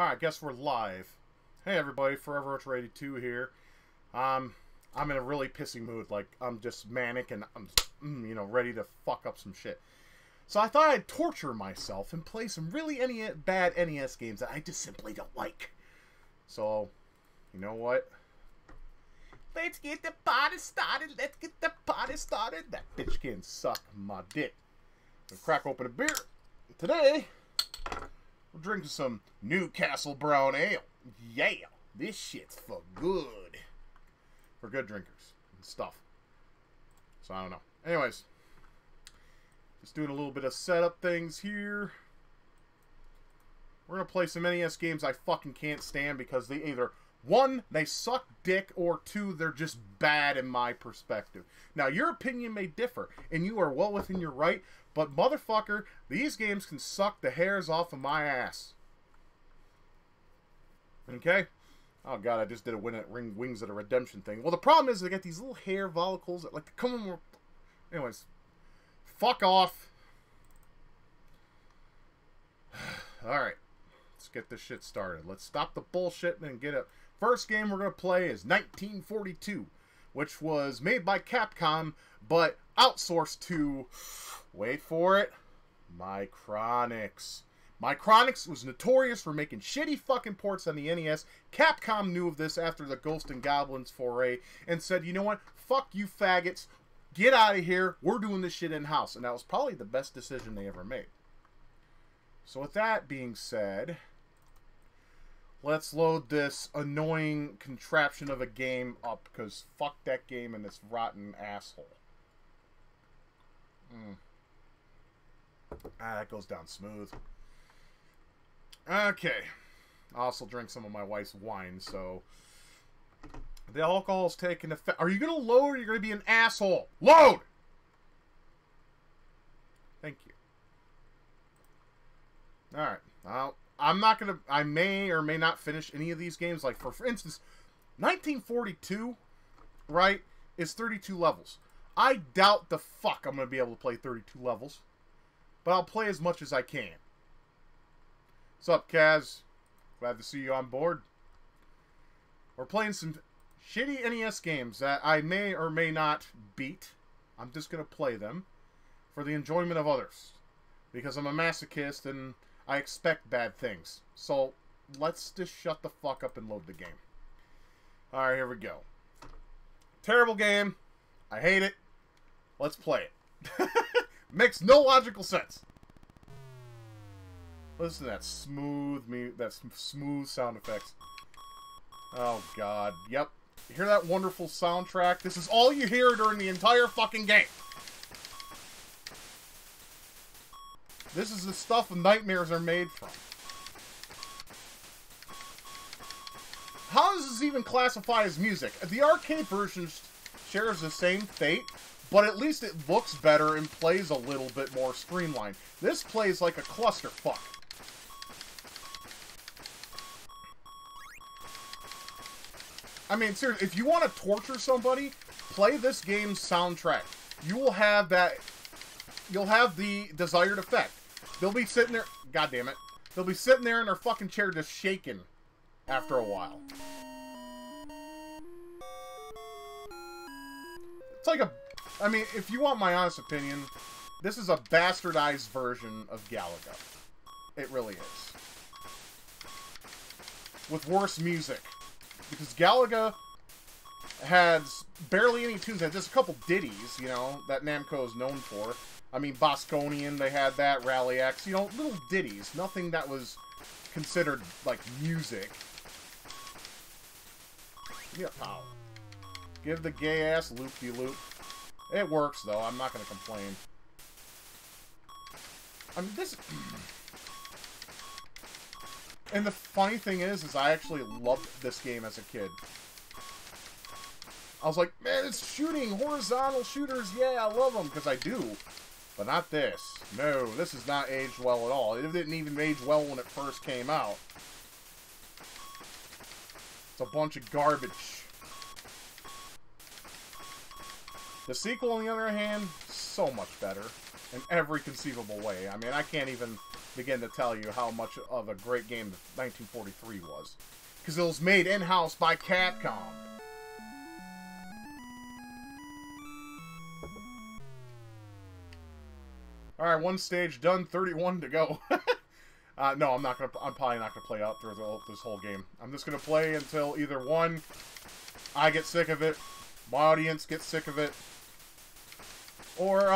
Alright, guess we're live. Hey everybody, Forever Roach 82 here. I'm in a really pissy mood. Like, I'm just manic and I'm, ready to fuck up some shit. So I thought I'd torture myself and play some really bad NES games that I just simply don't like. So, you know what? Let's get the party started. Let's get the party started. That bitch can suck my dick. I'm gonna crack open a beer. Today, we're drinking some Newcastle Brown Ale. Yeah, this shit's for good. For good drinkers and stuff. So, I don't know. Anyways, just doing a little bit of setup things here. We're going to play some NES games I fucking can't stand because they either, one, they suck dick, or two, they're just bad in my perspective. Now, your opinion may differ, and you are well within your right, but motherfucker, these games can suck the hairs off of my ass. Okay? Oh god, I just did a Wings of the Redemption thing. Well, the problem is they got these little hair follicles that like to come in. Anyways, fuck off. Alright, let's get this shit started. Let's stop the bullshit and get it. First game we're going to play is 1942, which was made by Capcom, but outsourced to, wait for it, Micronix. Micronix was notorious for making shitty fucking ports on the NES. Capcom knew of this after the Ghost and Goblins foray and said, you know what, fuck you faggots, get out of here, we're doing this shit in-house. And that was probably the best decision they ever made. So with that being said, let's load this annoying contraption of a game up, because fuck that game and this rotten asshole. That goes down smooth. Okay. I also drink some of my wife's wine, so the alcohol's taking effect. Are you going to load or are you going to be an asshole? Load! Thank you. Alright. I'm not going to... I may or may not finish any of these games. Like, for instance, 1942, right, is 32 levels. I doubt the fuck I'm going to be able to play 32 levels. But I'll play as much as I can. What's up, Kaz? Glad to see you on board. We're playing some shitty NES games that I may or may not beat. I'm just going to play them for the enjoyment of others. Because I'm a masochist and I expect bad things. So, let's just shut the fuck up and load the game. Alright, here we go. Terrible game. I hate it. Let's play it. Makes no logical sense. Listen to that smooth sound effects. Oh god. Yep. You hear that wonderful soundtrack? This is all you hear during the entire fucking game. This is the stuff nightmares are made from. How does this even classify as music? The arcade version shares the same fate, but at least it looks better and plays a little bit more streamlined. This plays like a clusterfuck. I mean, seriously, if you want to torture somebody, play this game's soundtrack. You will have that... You'll have the desired effect. They'll be sitting there... God damn it. They'll be sitting there in their fucking chair just shaking after a while. It's like a... I mean, if you want my honest opinion, this is a bastardized version of Galaga. It really is. With worse music. Because Galaga has barely any tunes. It has just a couple ditties, you know, that Namco is known for. I mean, Bosconian, they had that, Rally X, you know, little ditties. Nothing that was considered, like, music. Yeah, ow. Give the gay-ass loop-de-loop. It works, though. I'm not going to complain. I mean, this... And the funny thing is I actually loved this game as a kid. I was like, man, it's shooting, horizontal shooters, yeah, I love them, because I do. But not this. No, this is not aged well at all. It didn't even age well when it first came out. It's a bunch of garbage. The sequel, on the other hand, so much better. In every conceivable way. I mean, I can't even begin to tell you how much of a great game 1943 was. Because it was made in-house by Capcom. Alright, one stage done, 31 to go. No, I'm probably not gonna play out through this whole game. I'm just gonna play until either one, I get sick of it, my audience gets sick of it, or,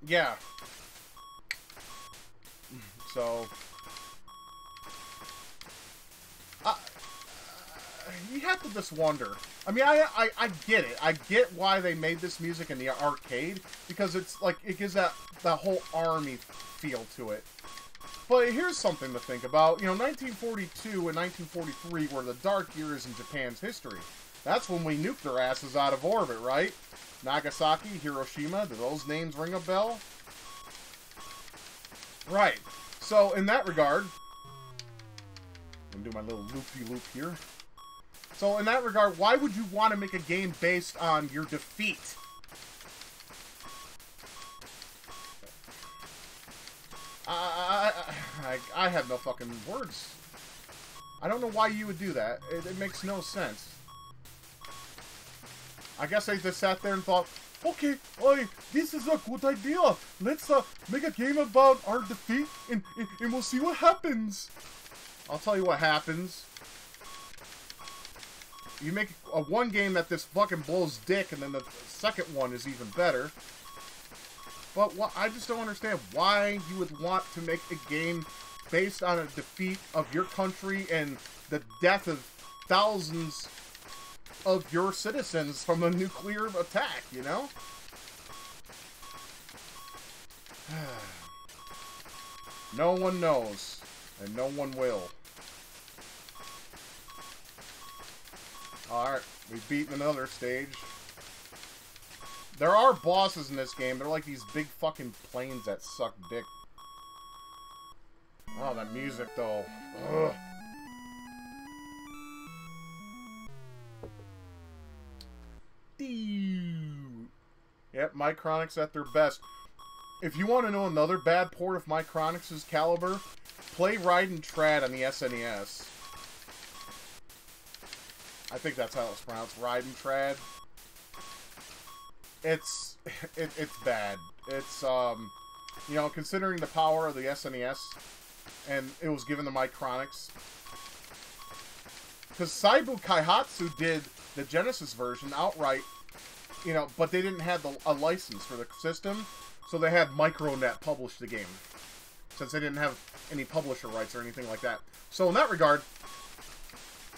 yeah. So, you have to just wonder. I mean, I get it. I get why they made this music in the arcade, because it's like, it gives that whole army feel to it. But here's something to think about. You know, 1942 and 1943 were the dark years in Japan's history. That's when we nuked their asses out of orbit, right? Nagasaki, Hiroshima, do those names ring a bell? Right. So, in that regard, I'm gonna do my little loopy-loop here. So, in that regard, why would you want to make a game based on your defeat? I have no fucking words. I don't know why you would do that. It makes no sense. I guess I just sat there and thought, okay, this is a good idea. Let's make a game about our defeat, and we'll see what happens. I'll tell you what happens. You make one game that this fucking blows dick, and then the second one is even better. But I just don't understand why you would want to make a game based on a defeat of your country and the death of thousands of your citizens from a nuclear attack, you know? No one knows, and no one will. Alright, we've beaten another stage. There are bosses in this game. They're like these big fucking planes that suck dick. Oh, that music, though. Ugh. Yep, Micronics at their best. If you want to know another bad port of Micronics' caliber, play Ride Trad on the SNES. I think that's how it's pronounced, Ride Trad. It's bad. It's, you know, considering the power of the SNES, and it was given to Micronics. Because Saibu Kaihatsu did the Genesis version outright, you know, but they didn't have a license for the system, so they had Micronet publish the game, since they didn't have any publisher rights or anything like that. So in that regard,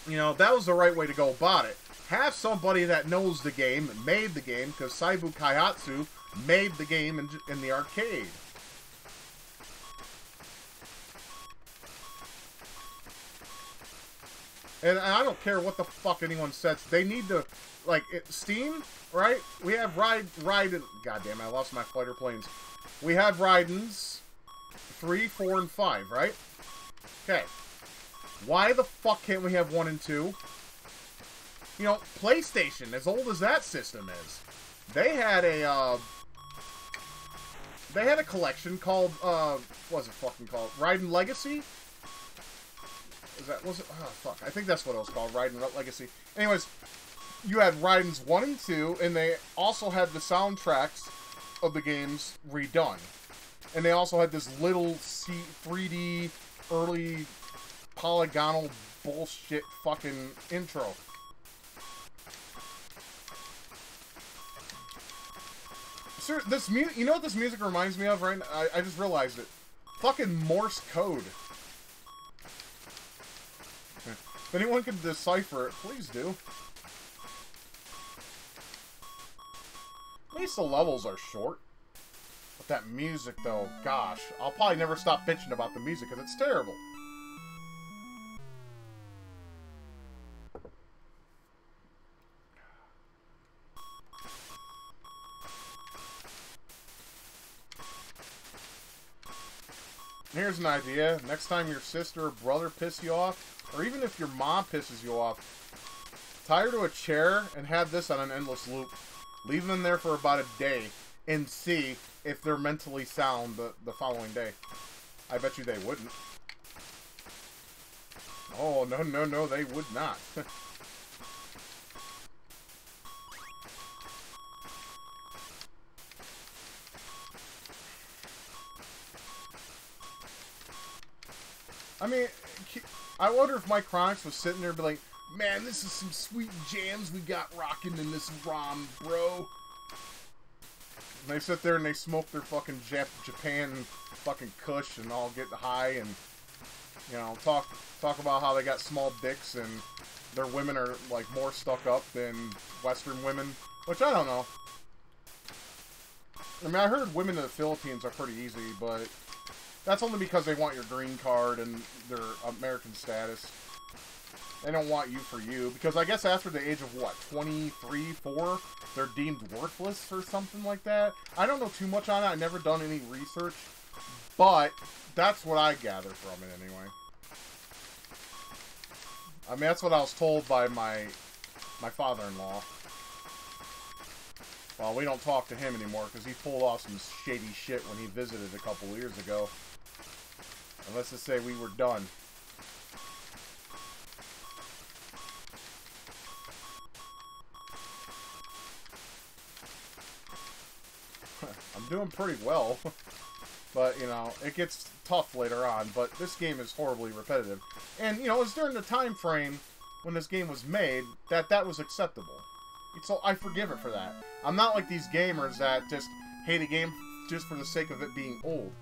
you know, that was the right way to go about it. Have somebody that knows the game, made the game, because Saibu Kaihatsu made the game in the arcade. And I don't care what the fuck anyone says. They need to, like, Steam, right? We have Raiden. Goddamn, I lost my fighter planes. We have Raidens 3, 4, and 5, right? Okay. Why the fuck can't we have 1 and 2? You know, PlayStation, as old as that system is, they had a collection called, what was it fucking called? Raiden Legacy? Was it? Oh, fuck. I think that's what it was called, Raiden Legacy. Anyways, you had Raidens 1 and 2, and they also had the soundtracks of the games redone. And they also had this little 3D, early, polygonal bullshit fucking intro. Sir, you know what this music reminds me of, right? I just realized it. Fucking Morse code. If anyone can decipher it, please do. At least the levels are short. But that music, though, gosh. I'll probably never stop bitching about the music, because it's terrible. Here's an idea. Next time your sister or brother piss you off, or even if your mom pisses you off, tie her to a chair and have this on an endless loop. Leave them there for about a day. and see if they're mentally sound the following day. I bet you they wouldn't. Oh, no, no, no, they would not. I mean, I wonder if Mike Chronics was sitting there and be like, man, this is some sweet jams we got rocking in this ROM, bro. And they sit there and they smoke their fucking Japan fucking kush and all get high and, you know, talk about how they got small dicks and their women are, like, more stuck up than Western women. Which, I don't know. I mean, I heard women in the Philippines are pretty easy, but that's only because they want your green card and their American status. They don't want you for you. Because I guess after the age of, what, 23, 4, they're deemed worthless or something like that. I don't know too much on it. I've never done any research. But that's what I gather from it anyway. I mean, that's what I was told by my father-in-law. Well, we don't talk to him anymore because he pulled off some shady shit when he visited a couple years ago. And let's just say we were done. I'm doing pretty well. But, you know, it gets tough later on. But this game is horribly repetitive. And, you know, it was during the time frame when this game was made that was acceptable. So I forgive it for that. I'm not like these gamers that just hate a game just for the sake of it being old.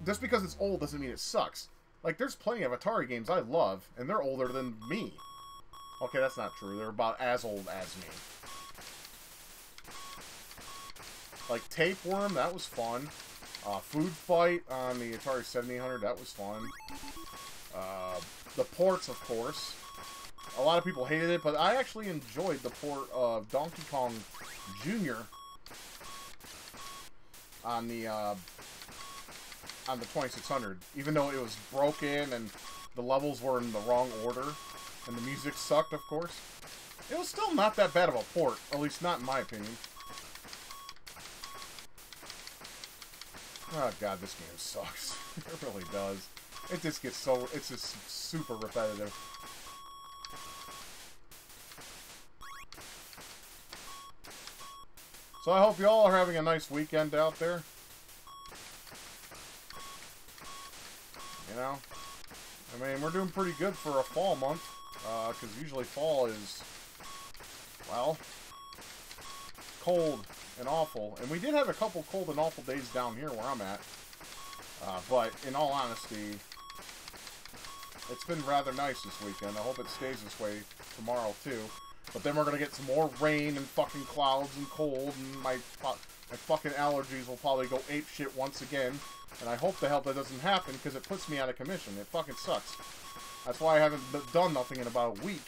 Just because it's old doesn't mean it sucks. Like, there's plenty of Atari games I love, and they're older than me. Okay, that's not true. They're about as old as me. Like, Tapeworm, that was fun. Food Fight on the Atari 7800, that was fun. The ports, of course. A lot of people hated it, but I actually enjoyed the port of Donkey Kong Jr. on the 2600. Even though it was broken and the levels were in the wrong order, and the music sucked, of course. It was still not that bad of a port, at least not in my opinion. Oh god, this game sucks. It really does. It just gets so... it's just super repetitive. So I hope you all are having a nice weekend out there. You know? I mean, we're doing pretty good for a fall month. Because usually fall is... well... cold and awful. And we did have a couple cold and awful days down here where I'm at. But, in all honesty... it's been rather nice this weekend. I hope it stays this way tomorrow, too. But then we're going to get some more rain and fucking clouds and cold, and my fucking allergies will probably go apeshit once again. And I hope the hell that doesn't happen, because it puts me out of commission. It fucking sucks. That's why I haven't done nothing in about a week.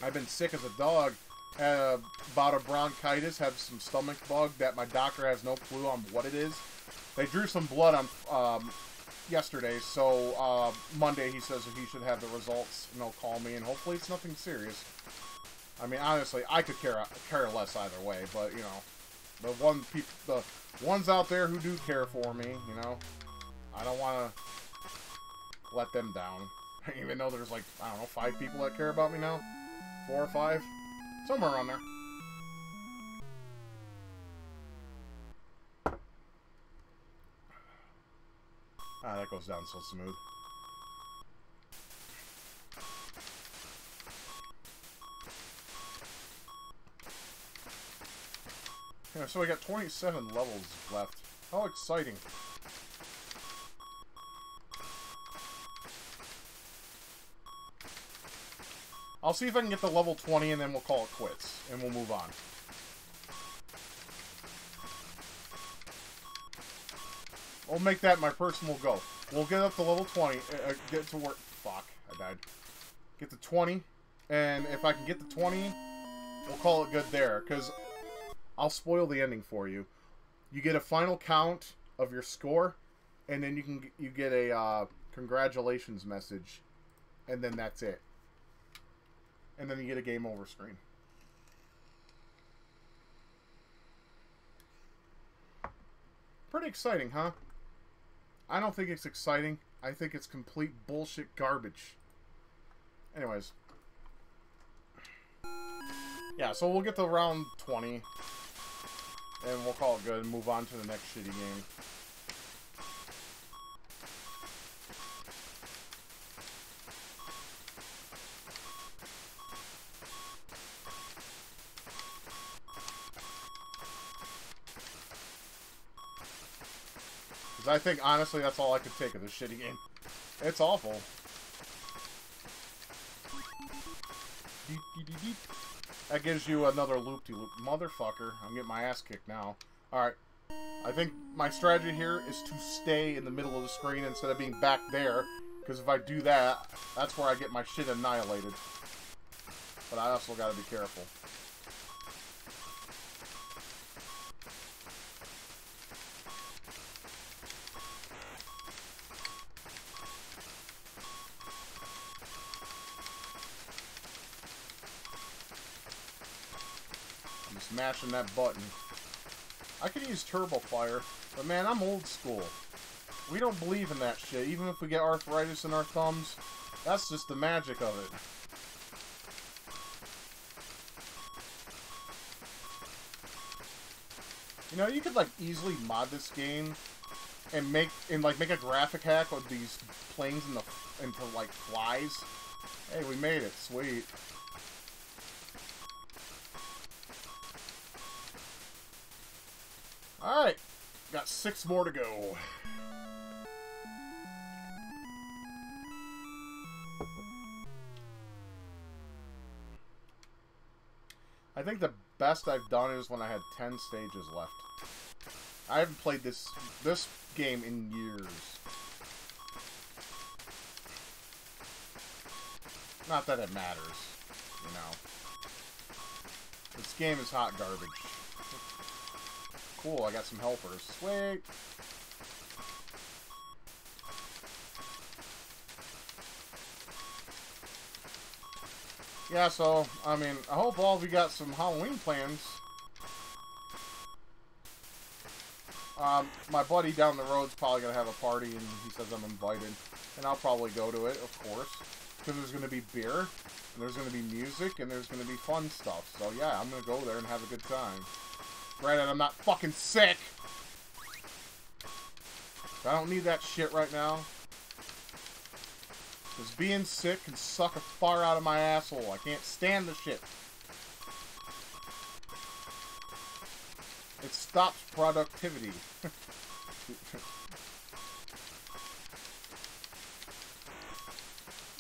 I've been sick as a dog. About a bronchitis, have some stomach bug that my doctor has no clue on what it is. They drew some blood on... yesterday, so Monday he says that he should have the results and they'll call me and hopefully it's nothing serious. I mean, honestly, I could care less either way, but you know, the ones out there who do care for me, you know, I don't want to let them down. Even though there's like, I don't know, 5 people that care about me now? 4 or 5? Somewhere around there. Ah, that goes down so smooth. Yeah, so we got 27 levels left. How exciting. I'll see if I can get to level 20 and then we'll call it quits. And we'll move on. We'll make that my personal goal. We'll get up to level 20. Get to work. Fuck. I died. Get to 20. And if I can get to 20, we'll call it good there. Because I'll spoil the ending for you. You get a final count of your score. And then you get a congratulations message. And then that's it. And then you get a game over screen. Pretty exciting, huh? I don't think it's exciting. I think it's complete bullshit garbage. Anyways. Yeah, so we'll get to round 20. And we'll call it good and move on to the next shitty game. Because I think, honestly, that's all I could take of this shitty game. It's awful. That gives you another loop-de-loop. Motherfucker. I'm getting my ass kicked now. Alright. I think my strategy here is to stay in the middle of the screen instead of being back there. Because if I do that, that's where I get my shit annihilated. But I also gotta be careful. Smashing that button. I could use turbo fire, but man, I'm old school. We don't believe in that shit. Even if we get arthritis in our thumbs, that's just the magic of it. You know, you could like easily mod this game and make a graphic hack with these planes into like flies. Hey, we made it. Sweet. Alright, got 6 more to go. I think the best I've done is when I had 10 stages left. I haven't played this game in years. Not that it matters, you know. This game is hot garbage. Cool, I got some helpers. Sweet! Yeah, so, I mean, I hope all of you got some Halloween plans. My buddy down the road's probably going to have a party, and he says I'm invited. And I'll probably go to it, of course. Because there's going to be beer, and there's going to be music, and there's going to be fun stuff. So, yeah, I'm going to go there and have a good time. Granted, I'm not fucking sick. I don't need that shit right now. Because being sick can suck a far out of my asshole. I can't stand the shit. It stops productivity.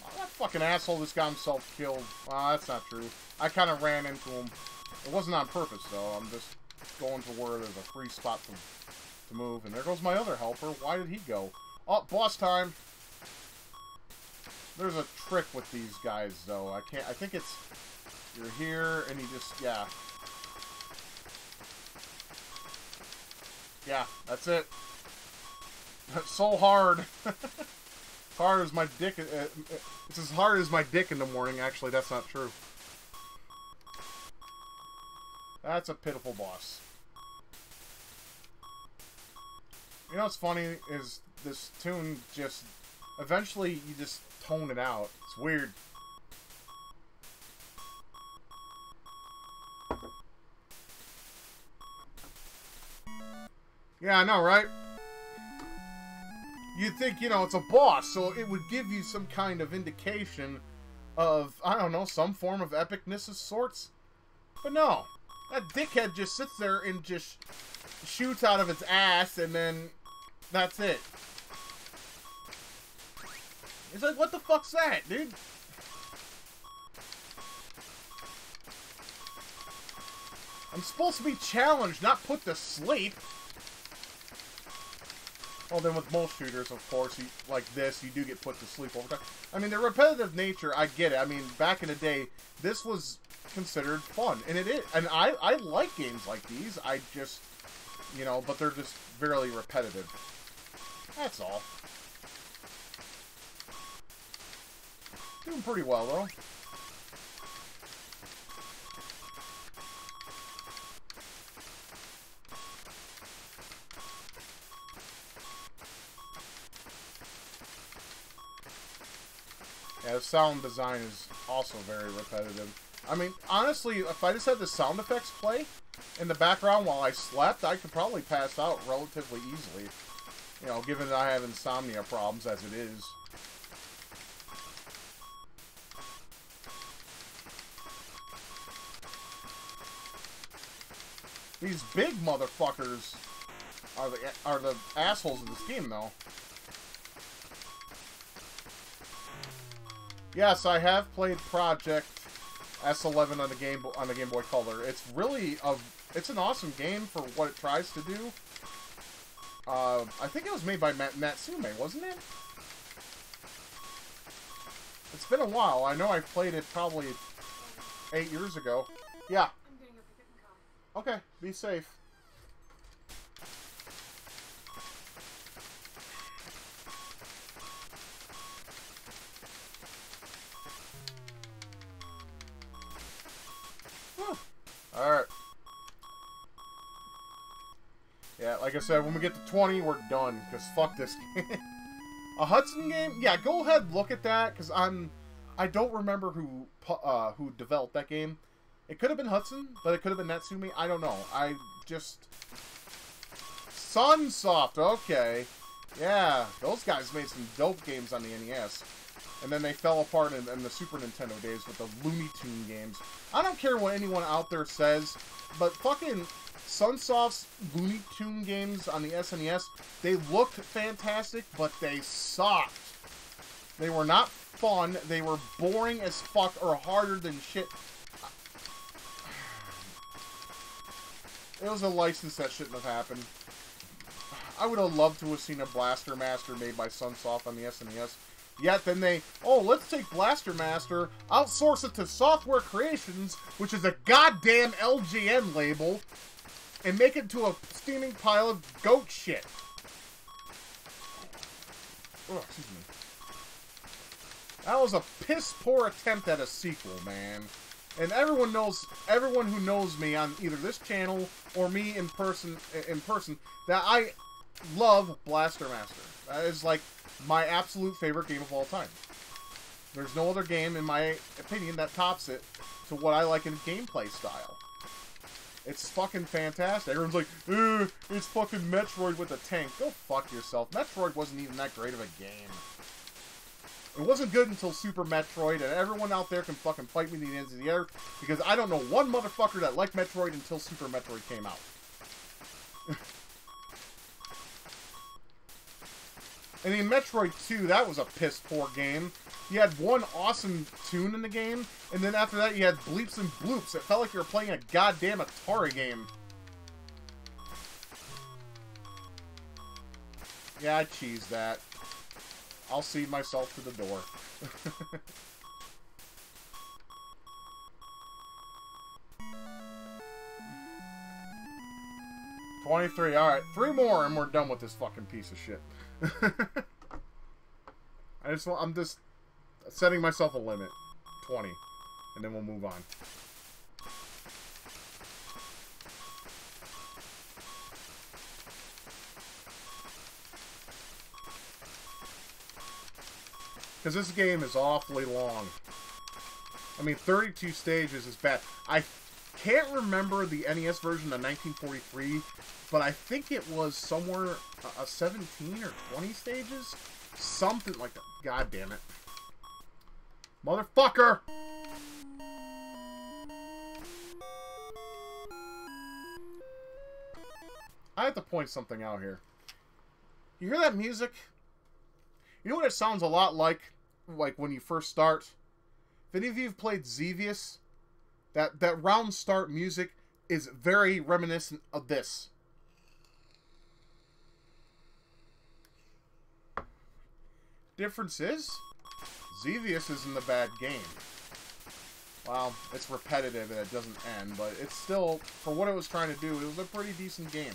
Oh, that fucking asshole just got himself killed. That's not true. I kind of ran into him. It wasn't on purpose, though. I'm just going to where there's a free spot to move. And there goes my other helper. Why did he go? Oh, boss time. There's a trick with these guys, though. I think it's... You're here, and you just... Yeah. Yeah, that's it. That's so hard. Hard as my dick... It's as hard as my dick in the morning. Actually, that's not true. That's a pitiful boss. You know what's funny is this tune just... Eventually, you just tone it out. It's weird. Yeah, I know, right? You'd think, you know, it's a boss, so it would give you some kind of indication of, I don't know, some form of epicness of sorts. But no. That dickhead just sits there and just shoots out of its ass, and then that's it. It's like, what the fuck's that, dude? I'm supposed to be challenged, not put to sleep. Well, then with most shooters, of course, like this, you do get put to sleep over time. I mean, the repetitive nature, I get it. I mean, back in the day, this was considered fun. And it is. And I like games like these. I just, you know, but they're just very repetitive. That's all. Doing pretty well, though. Yeah, the sound design is also very repetitive. I mean, honestly, if I just had the sound effects play in the background while I slept, I could probably pass out relatively easily. You know, given that I have insomnia problems as it is. These big motherfuckers are the assholes in this game, though. Yes, I have played Project S11 on the Game Boy Color. It's really it's an awesome game for what it tries to do. I think it was made by Natsume, wasn't it? It's been a while. I know I played it probably 8 years ago. Yeah. Okay, be safe. Alright. Yeah, like I said, when we get to 20, we're done. Because fuck this game. A Hudson game? Yeah, go ahead, look at that. Because I don't remember who developed that game. It could have been Hudson, but it could have been Natsume. I don't know. I just... Sunsoft, okay. Yeah, those guys made some dope games on the NES. And then they fell apart in the Super Nintendo days with the Looney Tune games. I don't care what anyone out there says, but fucking Sunsoft's Looney Tune games on the SNES, they looked fantastic, but they sucked. They were not fun. They were boring as fuck or harder than shit. It was a license that shouldn't have happened. I would have loved to have seen a Blaster Master made by Sunsoft on the SNES. Yet then they, oh, let's take Blaster Master, outsource it to Software Creations, which is a goddamn LGN label, and make it to a steaming pile of goat shit. Oh, excuse me. That was a piss-poor attempt at a sequel, man. And everyone who knows me on either this channel or me in person, that I love Blaster Master. That is like my absolute favorite game of all time. There's no other game, in my opinion, that tops it to what I like in gameplay style. It's fucking fantastic. Everyone's like, it's fucking Metroid with a tank. Go fuck yourself. Metroid wasn't even that great of a game. It wasn't good until Super Metroid, and everyone out there can fucking fight me to the ends of the earth, because I don't know one motherfucker that liked Metroid until Super Metroid came out. And in Metroid 2, that was a piss-poor game. You had one awesome tune in the game, and then after that you had bleeps and bloops. It felt like you were playing a goddamn Atari game. Yeah, I cheesed that. I'll cede myself to the door. 23. Alright, 3 more and we're done with this fucking piece of shit. I'm just setting myself a limit. 20. And then we'll move on. Because this game is awfully long. I mean, 32 stages is bad. I can't remember the NES version of 1943, but I think it was somewhere 17 or 20 stages? Something like that. God damn it. Motherfucker! I have to point something out here. You hear that music? You know what it sounds a lot like when you first start? If any of you have played Xevious, that round start music is very reminiscent of this. Difference is, Xevious isn't a bad game. Well, it's repetitive and it doesn't end, but it's still, for what it was trying to do, it was a pretty decent game.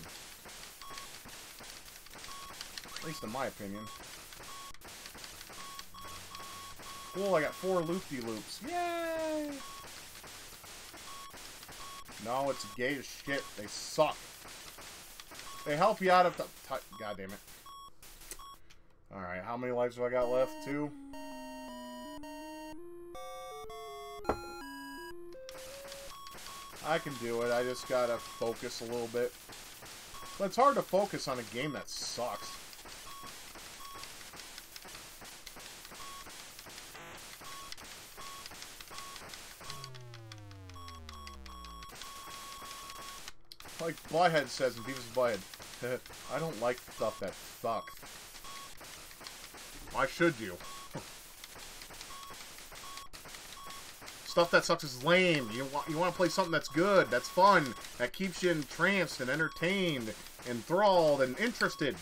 At least in my opinion. Cool, I got 4 loop-de-loops. Yay! No, it's gay as shit. They suck. They help you out of the... God damn it. Alright, how many lives have I got left? 2? I can do it. I just gotta focus a little bit. But it's hard to focus on a game that sucks. Like Butthead says in Beavis and Butthead, I don't like stuff that sucks. Why should you? Stuff that sucks is lame. You want to play something that's good, that's fun, that keeps you entranced and entertained, enthralled and interested.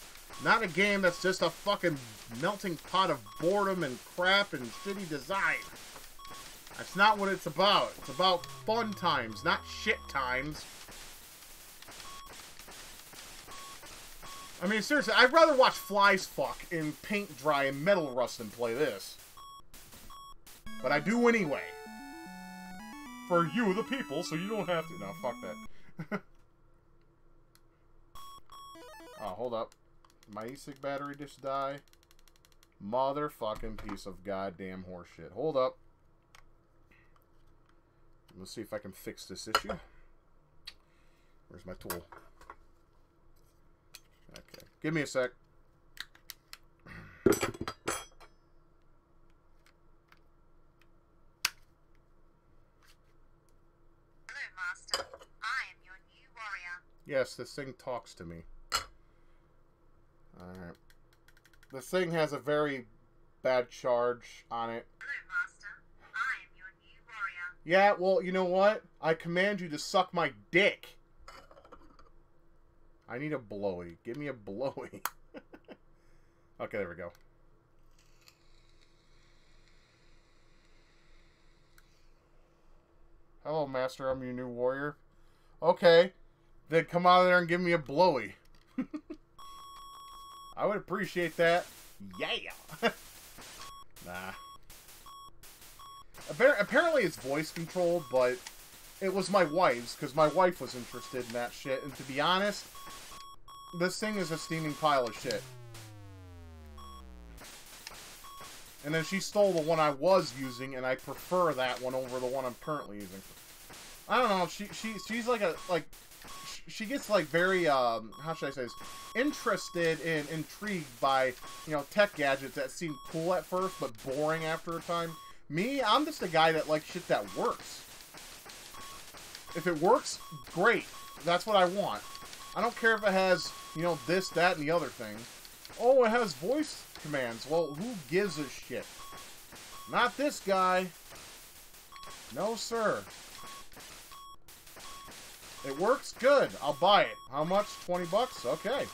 Not a game that's just a fucking melting pot of boredom and crap and shitty design. That's not what it's about. It's about fun times, not shit times. I mean, seriously, I'd rather watch flies fuck and paint dry and metal rust than play this. But I do anyway. For you, the people, so you don't have to. No, fuck that. Oh, hold up. My e-cig battery just died. Motherfucking piece of goddamn horseshit. Hold up. Let's see if I can fix this issue. Where's my tool? Okay. Give me a sec. Yes, this thing talks to me. Alright. This thing has a very bad charge on it. Hello, Master. I am your new warrior. Yeah, well, you know what? I command you to suck my dick. I need a blowy. Give me a blowy. Okay, there we go. Hello, Master. I'm your new warrior. Okay. Then come out of there and give me a blowy. I would appreciate that. Yeah. Nah. Apparently it's voice controlled, but it was my wife's, because my wife was interested in that shit. And to be honest, this thing is a steaming pile of shit. And then she stole the one I was using, and I prefer that one over the one I'm currently using. I don't know. She's like a she gets like very how should I say this, interested and intrigued by, you know, tech gadgets that seem cool at first but boring after a time. Me, I'm just a guy that likes shit that works. If it works, great. That's what I want. I don't care if it has, you know, this, that, and the other thing. Oh, it has voice commands. Well, who gives a shit? Not this guy. No, sir. It works? Good. I'll buy it. How much? 20 bucks? Okay.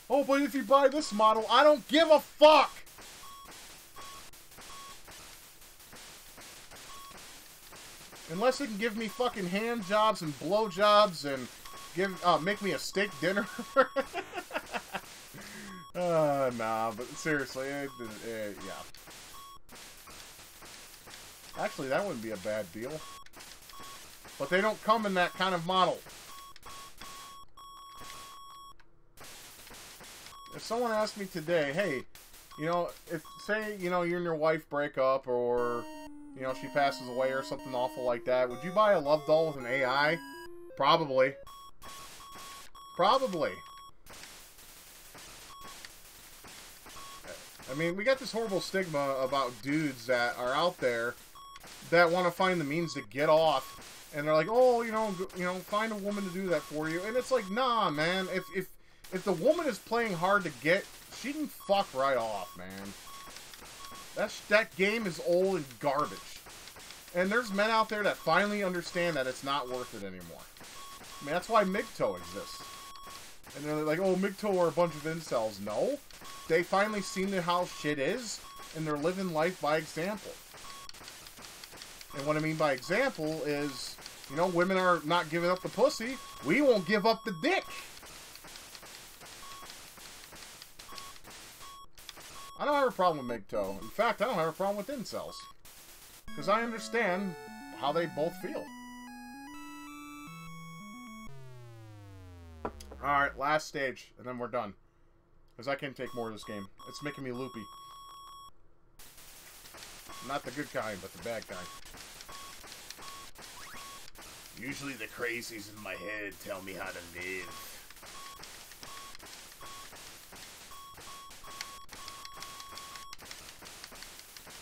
Oh, but if you buy this model, I don't give a fuck! Unless it can give me fucking hand jobs and blow jobs and make me a steak dinner. Nah, but seriously, yeah. Actually, that wouldn't be a bad deal. But they don't come in that kind of model. If someone asked me today, hey, you know, if, say, you know, you and your wife break up, or, you know, she passes away or something awful like that, would you buy a love doll with an AI? Probably. Probably. I mean, we got this horrible stigma about dudes that are out there that want to find the means to get off. And they're like, oh, you know, find a woman to do that for you. And it's like, nah, man. If the woman is playing hard to get, she can fuck right off, man. That game is old and garbage. And there's men out there that finally understand that it's not worth it anymore. I mean, that's why MGTOW exists. And they're like, oh, MGTOW are a bunch of incels. No. They finally seen how shit is, and they're living life by example. And what I mean by example is, you know, women are not giving up the pussy. We won't give up the dick. I don't have a problem with MGTOW. In fact, I don't have a problem with incels. Because I understand how they both feel. Alright, last stage, and then we're done. Because I can't take more of this game. It's making me loopy. Not the good kind, but the bad kind. Usually the crazies in my head tell me how to live.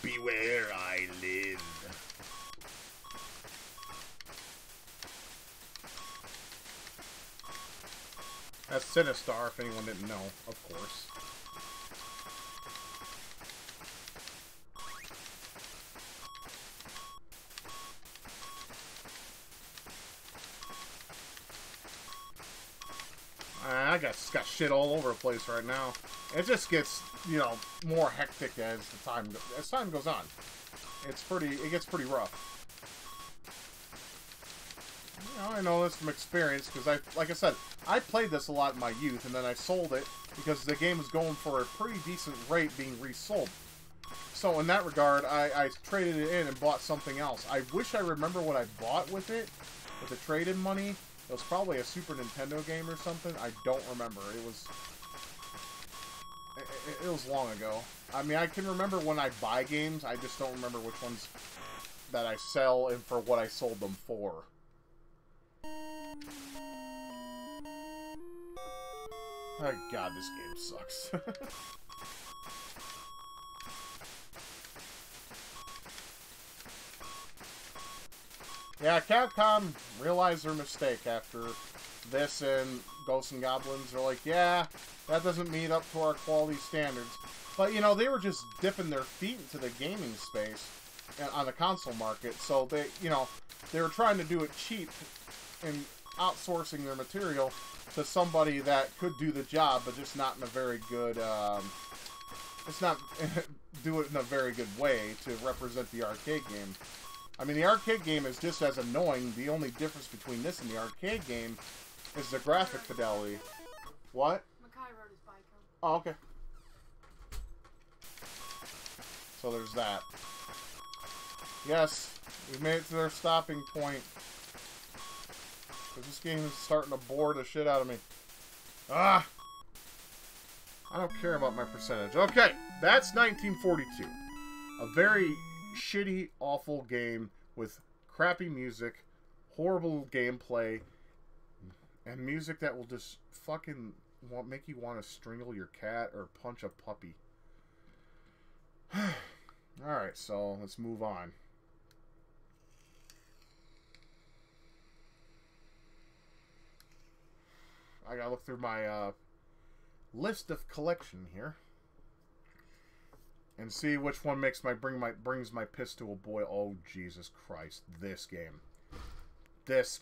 Beware, I live. That's Sinistar, if anyone didn't know, of course. I got shit all over the place right now. It just gets, you know, more hectic as time goes on. It gets pretty rough. You know, I know this from experience because like I said, I played this a lot in my youth, and then I sold it because the game was going for a pretty decent rate being resold. So in that regard, I traded it in and bought something else. I wish I remember what I bought with it, with the trade-in money. It was probably a Super Nintendo game or something. I don't remember. It was long ago. I mean, I can remember when I buy games. I just don't remember which ones that I sell and for what I sold them for. Oh god, this game sucks. Yeah, Capcom realized their mistake after this and Ghosts and Goblins. They're like, yeah, that doesn't meet up to our quality standards. But, you know, they were just dipping their feet into the gaming space on the console market. So, they, you know, they were trying to do it cheap and outsourcing their material to somebody that could do the job, but just not in a very good, it's not do it in a very good way to represent the arcade game. I mean, the arcade game is just as annoying. The only difference between this and the arcade game is the graphic fidelity. What? Makai rode his bike home. Oh, okay. So there's that. Yes, we made it to their stopping point. Because this game is starting to bore the shit out of me. Ah! I don't care about my percentage. Okay, that's 1942. A very shitty, awful game with crappy music, horrible gameplay, and music that will just fucking make you want to strangle your cat or punch a puppy. Alright, so let's move on. I gotta look through my list of collection here and see which one brings my piss to a boil. Oh Jesus Christ! This game, this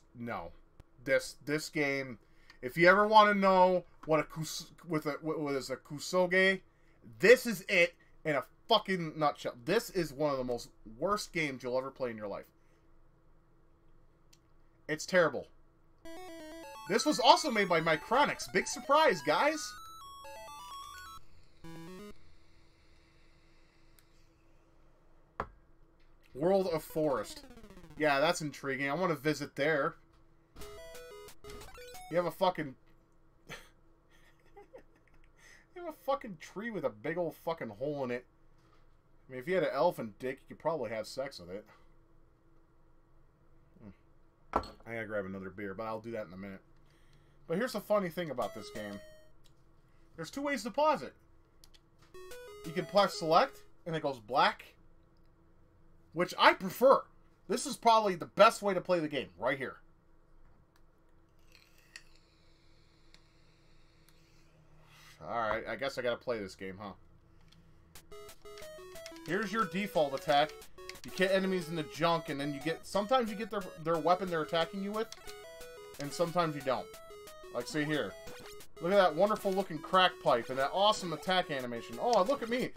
game. If you ever want to know what what is a kusoge, this is it in a fucking nutshell. This is one of the most worst games you'll ever play in your life. It's terrible. This was also made by Micronix. Big surprise, guys. World of Forest. Yeah, that's intriguing. I want to visit there. You have a fucking... you have a fucking tree with a big old fucking hole in it. I mean, if you had an elephant dick, you could probably have sex with it. I gotta grab another beer, but I'll do that in a minute. But here's the funny thing about this game. There's two ways to pause it. You can press select, and it goes black. Which I prefer. This is probably the best way to play the game, right here. Alright, I guess I gotta play this game, huh? Here's your default attack. You get enemies in the junk, and then you get... Sometimes you get their weapon they're attacking you with, and sometimes you don't. Like, see here. Look at that wonderful looking crack pipe and that awesome attack animation. Oh, look at me.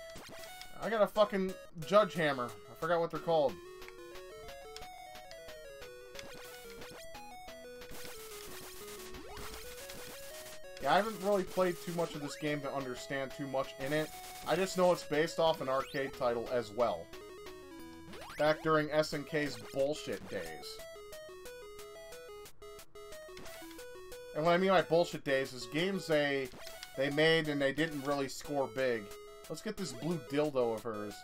I got a fucking judge hammer. I forgot what they're called. Yeah, I haven't really played too much of this game to understand too much in it. I just know it's based off an arcade title as well. Back during SNK's bullshit days. And what I mean by bullshit days is games they made and they didn't really score big. Let's get this blue dildo of hers.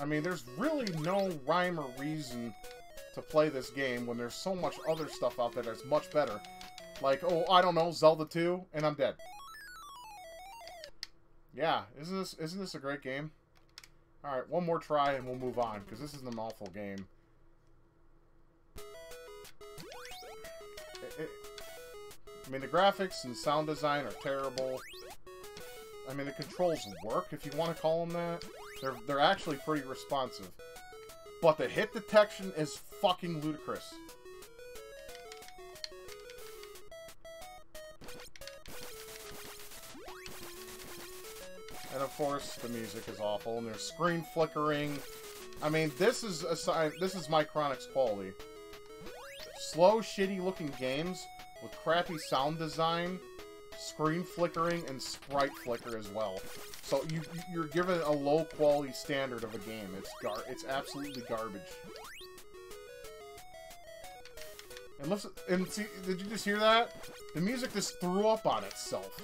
I mean, there's really no rhyme or reason to play this game when there's so much other stuff out there that's much better. Like, oh, I don't know, Zelda 2, and I'm dead. Yeah, isn't this a great game? Alright, one more try and we'll move on, because this is an awful game. I mean, the graphics and sound design are terrible. I mean, the controls work, if you want to call them that. They're actually pretty responsive. But the hit detection is fucking ludicrous. And of course, the music is awful, and there's screen flickering. I mean, this is Micronic's quality. Slow, shitty-looking games with crappy sound design, screen flickering, and sprite flicker as well. So you're given a low-quality standard of a game. It's absolutely garbage. And listen, and see, did you just hear that? The music just threw up on itself.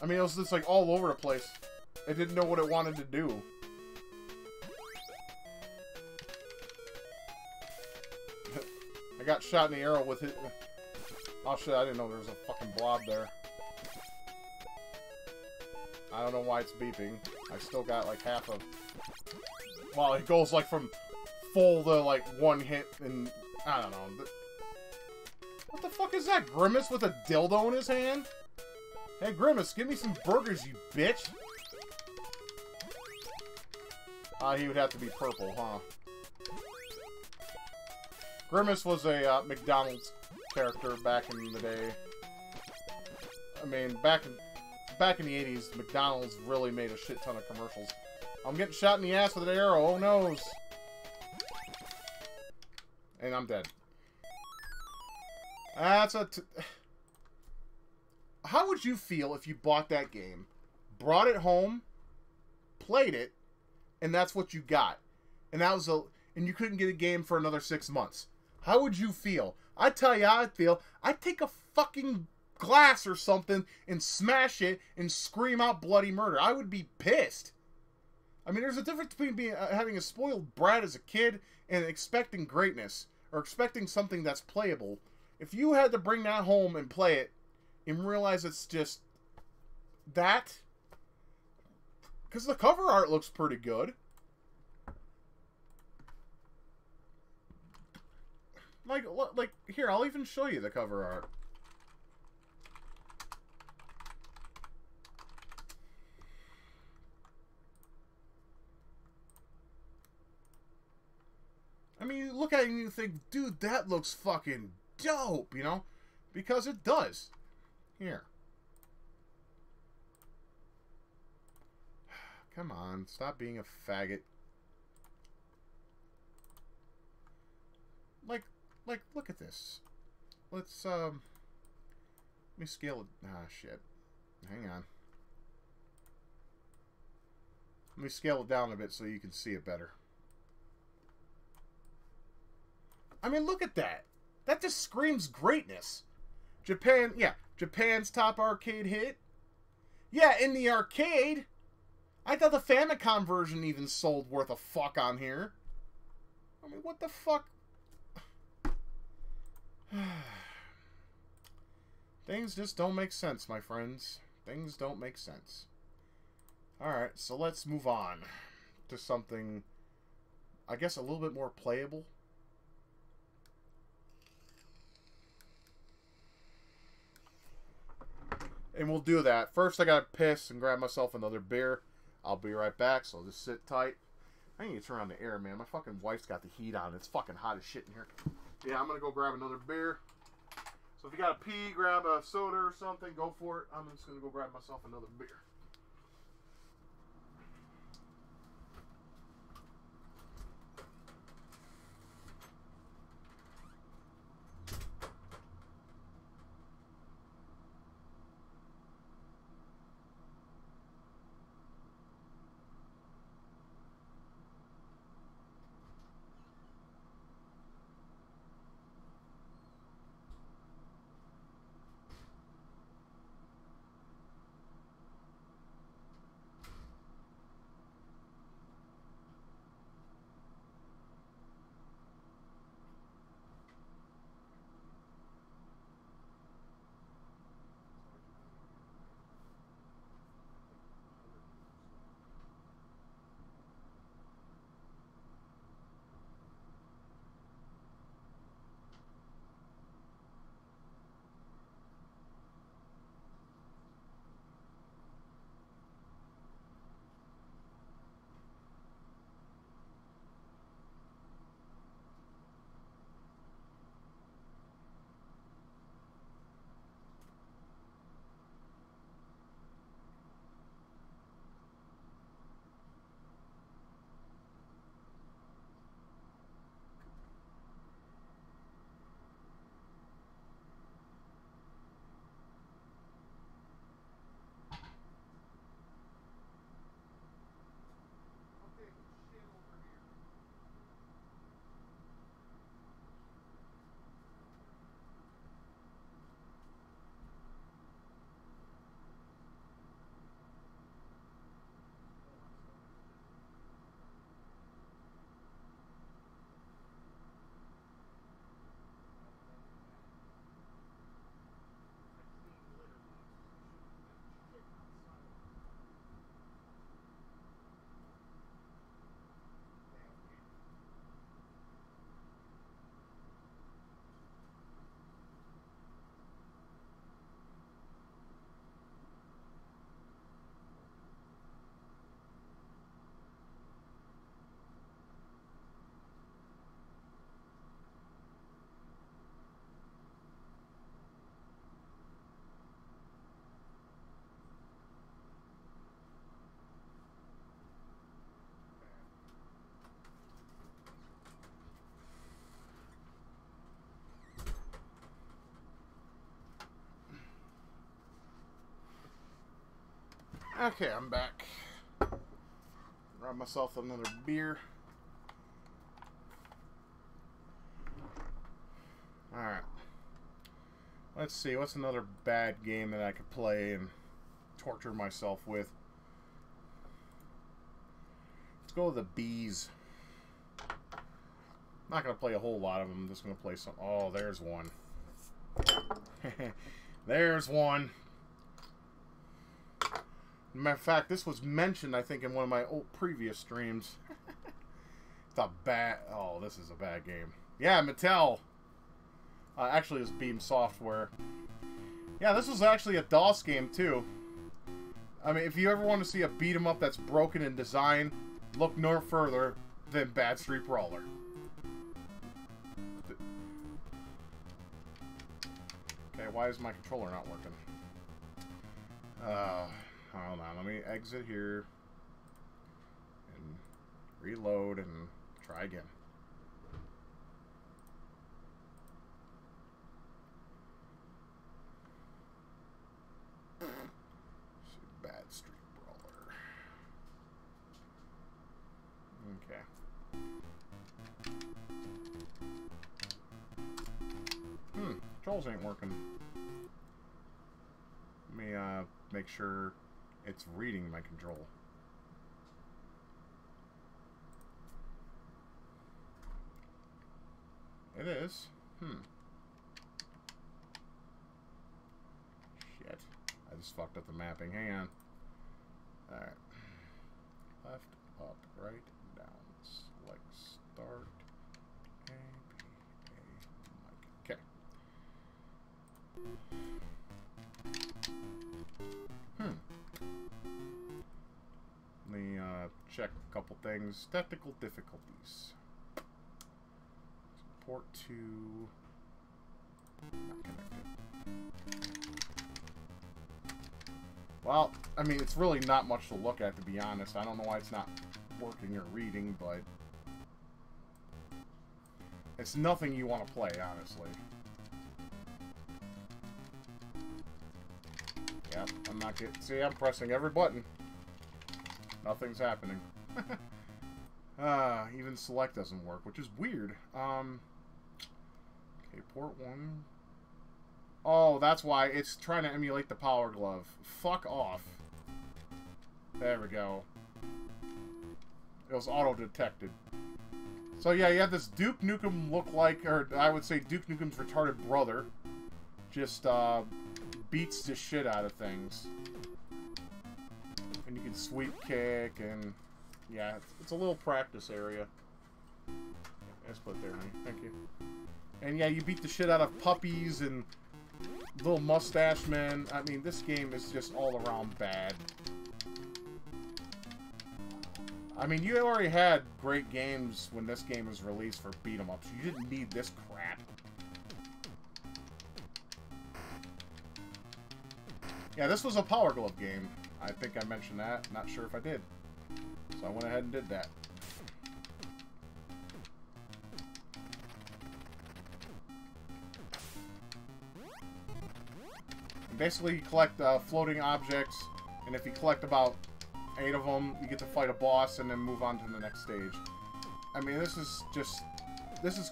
I mean, it was just like all over the place. It didn't know what it wanted to do. I got shot in the arrow with it. Oh shit, I didn't know there was a fucking blob there. I don't know why it's beeping. I still got like half of... Well, it goes like from full to like one hit and... I don't know. What the fuck is that? Grimace with a dildo in his hand? Hey Grimace, give me some burgers, you bitch! He would have to be purple, huh? Grimace was a McDonald's character back in the day. I mean, back in the 80s, McDonald's really made a shit ton of commercials. I'm getting shot in the ass with an arrow, oh noes! And I'm dead. That's a... How would you feel if you bought that game, brought it home, played it, and that's what you got? And that was and you couldn't get a game for another 6 months. How would you feel? I tell you how I'd feel. I'd take a fucking glass or something and smash it and scream out bloody murder. I would be pissed. I mean, there's a difference between having a spoiled brat as a kid and expecting greatness or expecting something that's playable. If you had to bring that home and play it and realize it's just that, because the cover art looks pretty good. Like, here, I'll even show you the cover art. I mean, you look at it and you think, dude, that looks fucking dope, you know? Because it does. Here. Come on, stop being a faggot. Like, look at this. Let's, let me scale it. Ah, shit. Hang on. Let me scale it down a bit so you can see it better. I mean, look at that. That just screams greatness. Japan, yeah, Japan's top arcade hit. Yeah, in the arcade. I thought the Famicom version even sold worth a fuck on here. I mean, what the fuck? Things just don't make sense, my friends. Things don't make sense. Alright, so let's move on to something, I guess, a little bit more playable. And we'll do that. First, I gotta piss and grab myself another beer. I'll be right back, so just sit tight. I need to turn on the air, man. My fucking wife's got the heat on. It's fucking hot as shit in here. Yeah, I'm gonna go grab another beer. So if you gotta pee, grab a soda or something, go for it. I'm just gonna go grab myself another beer. Okay, I'm back. Grab myself another beer. Alright. Let's see, what's another bad game that I could play and torture myself with? Let's go with the bees. I'm not going to play a whole lot of them. I'm just going to play some... Oh, there's one. There's one. Matter of fact, this was mentioned, I think, in one of my old previous streams. It's a bad... Oh, this is a bad game. Yeah, Mattel. Actually, it's Beam Software. Yeah, this was actually a DOS game, too. I mean, if you ever want to see a beat-em-up that's broken in design, look no further than Bad Street Brawler. Okay, why is my controller not working? Hold on, let me exit here and reload and try again. Bad Street Brawler. Okay. Controls ain't working. Let me make sure it's reading my control. It is. Shit. I just fucked up the mapping. Hang on. Alright. Left, up, right, down. Select start. A, B, A, mic. Okay. Let me check a couple things. Technical difficulties. Port to... Not connected. Well, I mean, it's really not much to look at, to be honest. I don't know why it's not working or reading, but... It's nothing you want to play, honestly. Yep, I'm not getting... See, I'm pressing every button. Nothing's happening. Even select doesn't work, which is weird. Okay, port 1. Oh, that's why. It's trying to emulate the Power Glove. Fuck off. There we go. It was auto-detected. So yeah, you have this Duke Nukem look like, or I would say Duke Nukem's retarded brother. Just, beats the shit out of things. And you can sweep kick, and yeah, it's a little practice area. Let's put it there, honey. Thank you. And yeah, you beat the shit out of puppies and little mustache men. I mean, this game is just all around bad. I mean, you already had great games when this game was released for beat-em-ups. You didn't need this crap. Yeah, this was a Power Glove game. I think I mentioned that. Not sure if I did. So I went ahead and did that. And basically, you collect floating objects, and if you collect about 8 of them, you get to fight a boss and then move on to the next stage. I mean, this is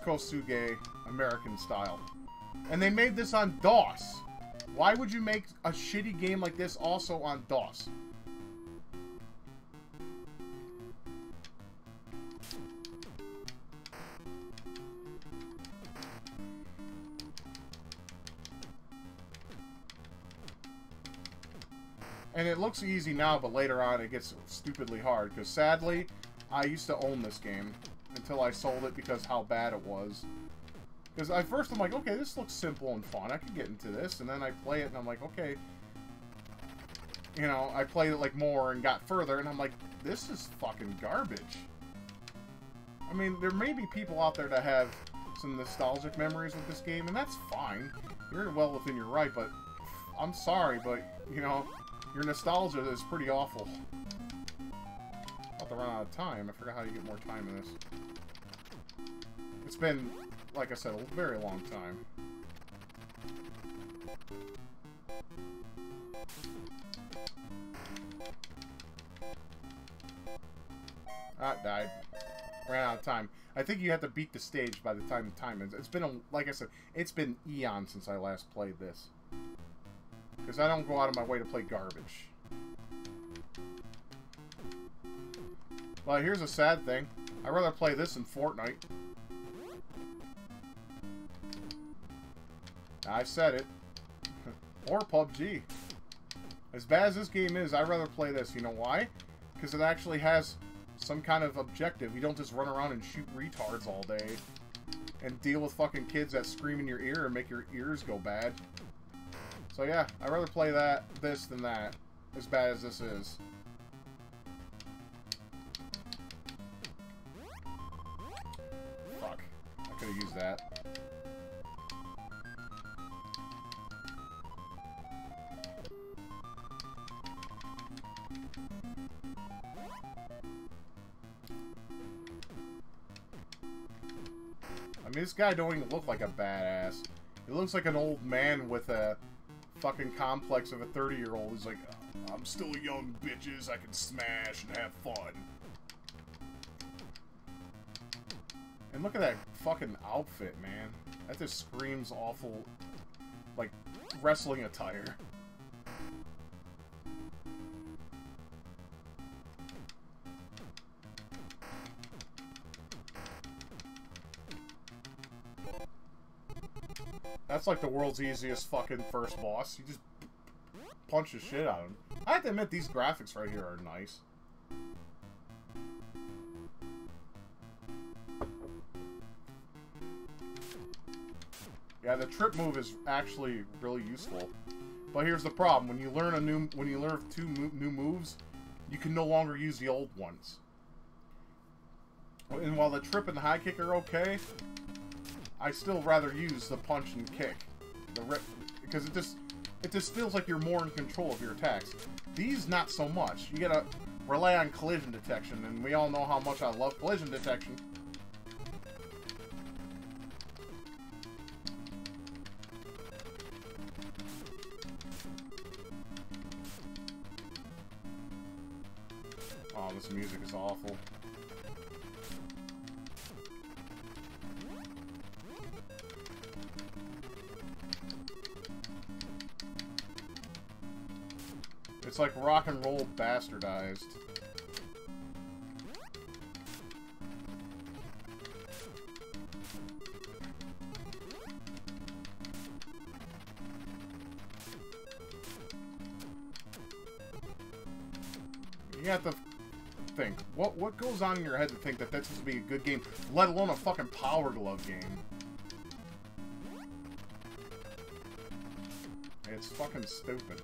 Kosuge American style. And they made this on DOS. Why would you make a shitty game like this also on DOS? And it looks easy now, but later on it gets stupidly hard. Because sadly, I used to own this game until I sold it because how bad it was. Because at first I'm like, okay, this looks simple and fun. I could get into this. And then I play it and I'm like, okay. You know, I played it like more and got further. And I'm like, this is fucking garbage. I mean, there may be people out there that have some nostalgic memories with this game. And that's fine. You're well within your right. But I'm sorry, but, you know, your nostalgia is pretty awful. About to run out of time. I forgot how you get more time in this. It's been, like I said, a very long time. Ah, died. Ran out of time. I think you have to beat the stage by the time the time ends. It's been, like I said, it's been eons since I last played this. Because I don't go out of my way to play garbage. Well, here's a sad thing. I'd rather play this than Fortnite. I said it. Or PUBG. As bad as this game is, I'd rather play this. You know why? Because it actually has some kind of objective. You don't just run around and shoot retards all day. And deal with fucking kids that scream in your ear and make your ears go bad. So yeah, I'd rather play this than that. As bad as this is. Fuck. I could have used that. I mean, this guy don't even look like a badass. He looks like an old man with a fucking complex of a 30-year-old. He's like, I'm still young, bitches. I can smash and have fun. And look at that fucking outfit, man. That just screams awful, like, wrestling attire. That's like the world's easiest fucking first boss. You just punch the shit out of him. I have to admit, these graphics right here are nice. Yeah, the trip move is actually really useful. But here's the problem: when you learn two new moves, you can no longer use the old ones. And while the trip and the high kick are okay, I still rather use the punch and kick, because it just feels like you're more in control of your attacks. These, not so much. You gotta rely on collision detection, and we all know how much I love collision detection. Oh, this music is awful. It's like rock and roll bastardized. You have to think. What goes on in your head to think that that's supposed to be a good game, let alone a fucking Power Glove game? It's fucking stupid.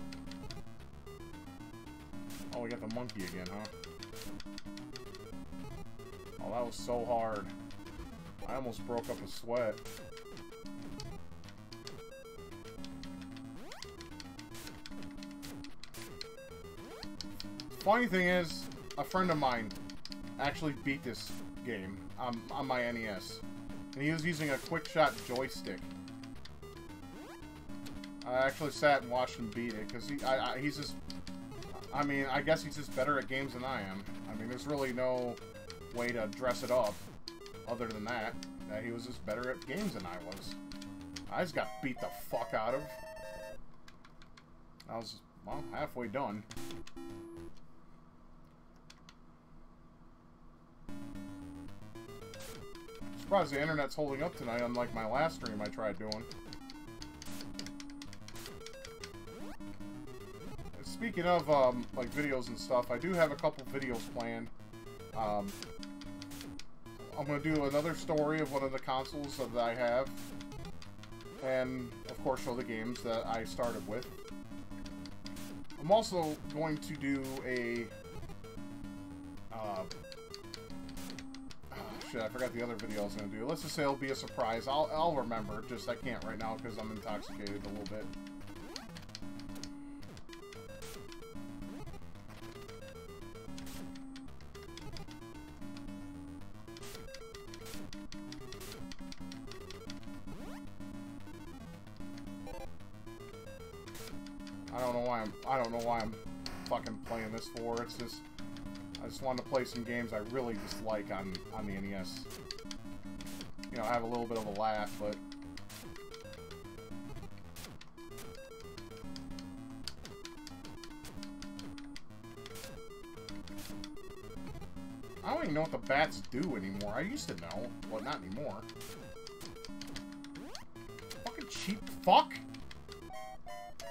Oh, we got the monkey again, huh? Oh, that was so hard. I almost broke up a sweat. Funny thing is, a friend of mine actually beat this game on my NES. And he was using a quick shot joystick. I actually sat and watched him beat it, because he's just... I mean, I guess he's just better at games than I am. I mean, there's really no way to dress it up other than that he was just better at games than I was. I just got beat the fuck out of. I was, well, halfway done. Surprised the internet's holding up tonight, unlike my last stream I tried doing. Speaking of, like, videos and stuff, I do have a couple videos planned. I'm going to do another story of one of the consoles that I have. And, of course, show the games that I started with. I'm also going to do a... shit, I forgot the other video I was going to do. Let's just say it'll be a surprise. I'll remember, just I can't right now because I'm intoxicated a little bit. I don't know why I'm fucking playing this for. It's just I just wanted to play some games I really dislike on the NES. You know, I have a little bit of a laugh, but I don't even know what the bats do anymore. I used to know. Well, not anymore. Fucking cheap fuck!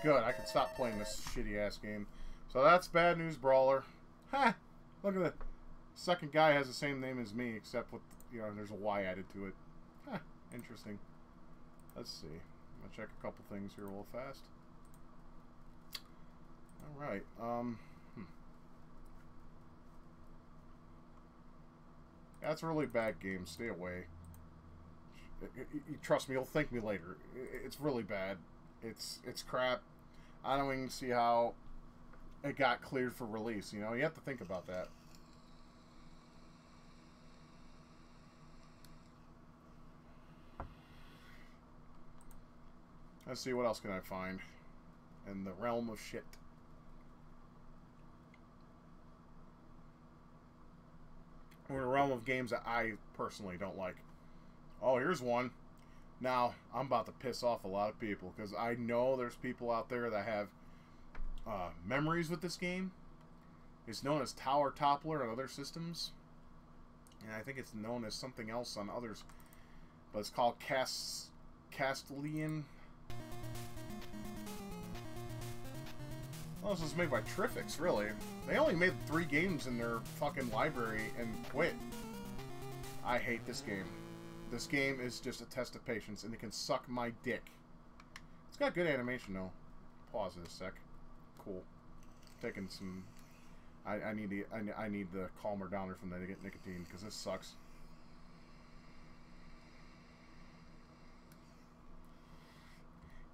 Good, I can stop playing this shitty-ass game. So that's Bad News Brawler. Ha! Look at the second guy has the same name as me, except with, you know, there's a Y added to it. Huh, interesting. Let's see. I'm gonna check a couple things here real fast. Alright, That's a really bad game. Stay away. Trust me, you'll thank me later. It's really bad. It's crap. I don't even see how it got cleared for release. You know, you have to think about that. Let's see, what else can I find in the realm of shit. Or in the realm of games that I personally don't like. Oh, here's one. Now, I'm about to piss off a lot of people, because I know there's people out there that have memories with this game. It's known as Tower Toppler on other systems. And I think it's known as something else on others. But it's called Castellian. Well, this was made by Trifix, really. They only made 3 games in their fucking library and quit. I hate this game. This game is just a test of patience, and it can suck my dick. It's got good animation, though. Pause it a sec. Cool. Taking some... I need the calmer downer from the nicotine, because this sucks.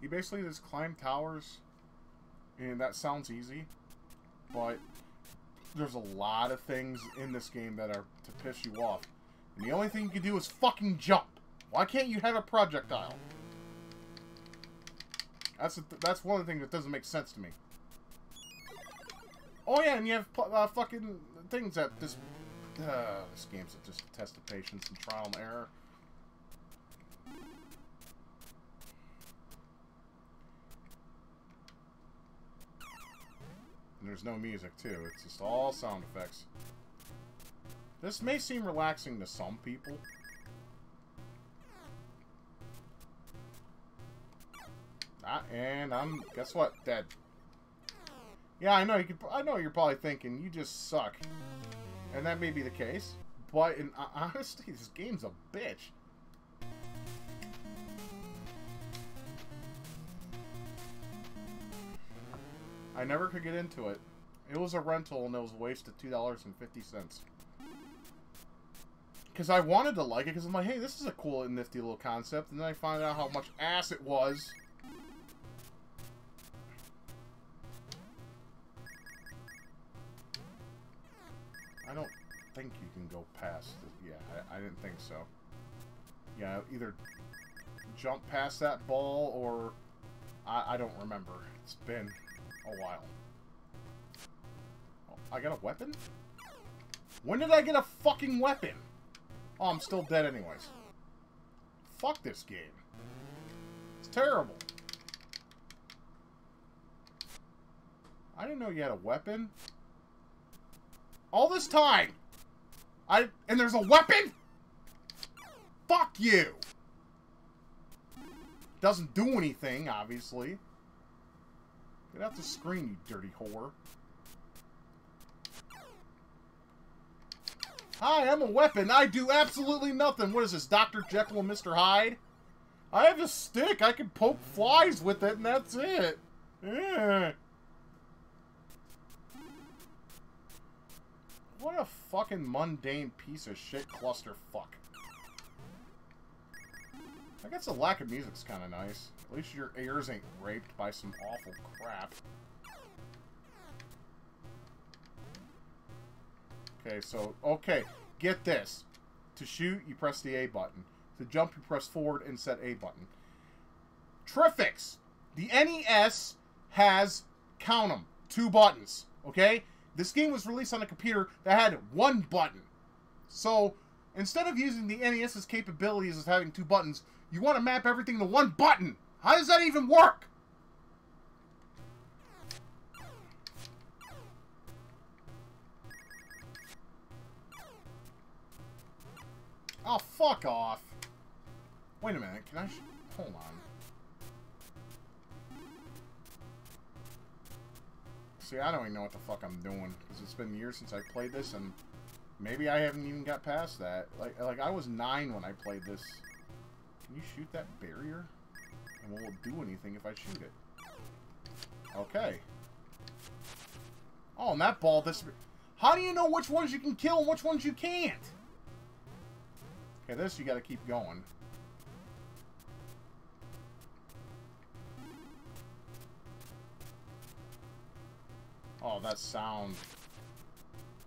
You basically just climb towers, and that sounds easy, but there's a lot of things in this game that are to piss you off. And the only thing you can do is fucking jump. Why can't you have a projectile? That's one of the things that doesn't make sense to me. Oh yeah, and you have fucking things that this game's just a test of patience and trial and error. And there's no music too. It's just all sound effects. This may seem relaxing to some people. And I'm, guess what? Dead. Yeah, I know you could. I know you're probably thinking you just suck, and that may be the case. But in honesty, this game's a bitch. I never could get into it. It was a rental, and it was a waste of $2.50. Because I wanted to like it, because I'm like, hey, this is a cool and nifty little concept. And then I found out how much ass it was. I don't think you can go past it. Yeah, I didn't think so. Yeah, either jump past that ball, or... I don't remember. It's been a while. Oh, I got a weapon? When did I get a fucking weapon? Oh, I'm still dead anyways. Fuck this game. It's terrible. I didn't know you had a weapon. All this time! And there's a weapon?! Fuck you! Doesn't do anything, obviously. Get off the screen, you dirty whore. Hi, I'm a weapon. I do absolutely nothing. What is this, Dr. Jekyll and Mr. Hyde? I have a stick. I can poke flies with it, and that's it. Yeah. What a fucking mundane piece of shit clusterfuck. I guess the lack of music's kind of nice. At least your ears ain't raped by some awful crap. Okay, so, okay, get this. To shoot, you press the A button. To jump, you press forward and set A button. Trifix! The NES has count them. 2 buttons. Okay? This game was released on a computer that had 1 button. So, instead of using the NES's capabilities of having 2 buttons, you want to map everything to 1 button. How does that even work? Oh, fuck off. Wait a minute. Can I... Hold on. See, I don't even know what the fuck I'm doing. Because it's been years since I played this, and maybe I haven't even got past that. Like I was 9 when I played this. Can you shoot that barrier? And will it do anything if I shoot it? Okay. Oh, and that ball disappeared. How do you know which ones you can kill and which ones you can't? Okay, this you gotta keep going. Oh, that sound.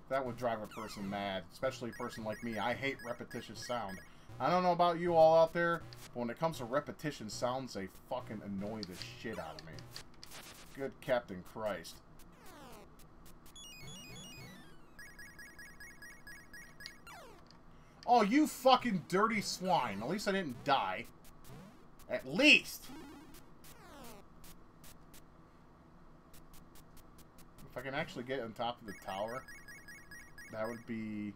That would drive a person mad. Especially a person like me. I hate repetitious sound. I don't know about you all out there, but when it comes to repetition sounds, they fucking annoy the shit out of me. Good Captain Christ. Oh, you fucking dirty swine. At least I didn't die. At least! If I can actually get on top of the tower, that would be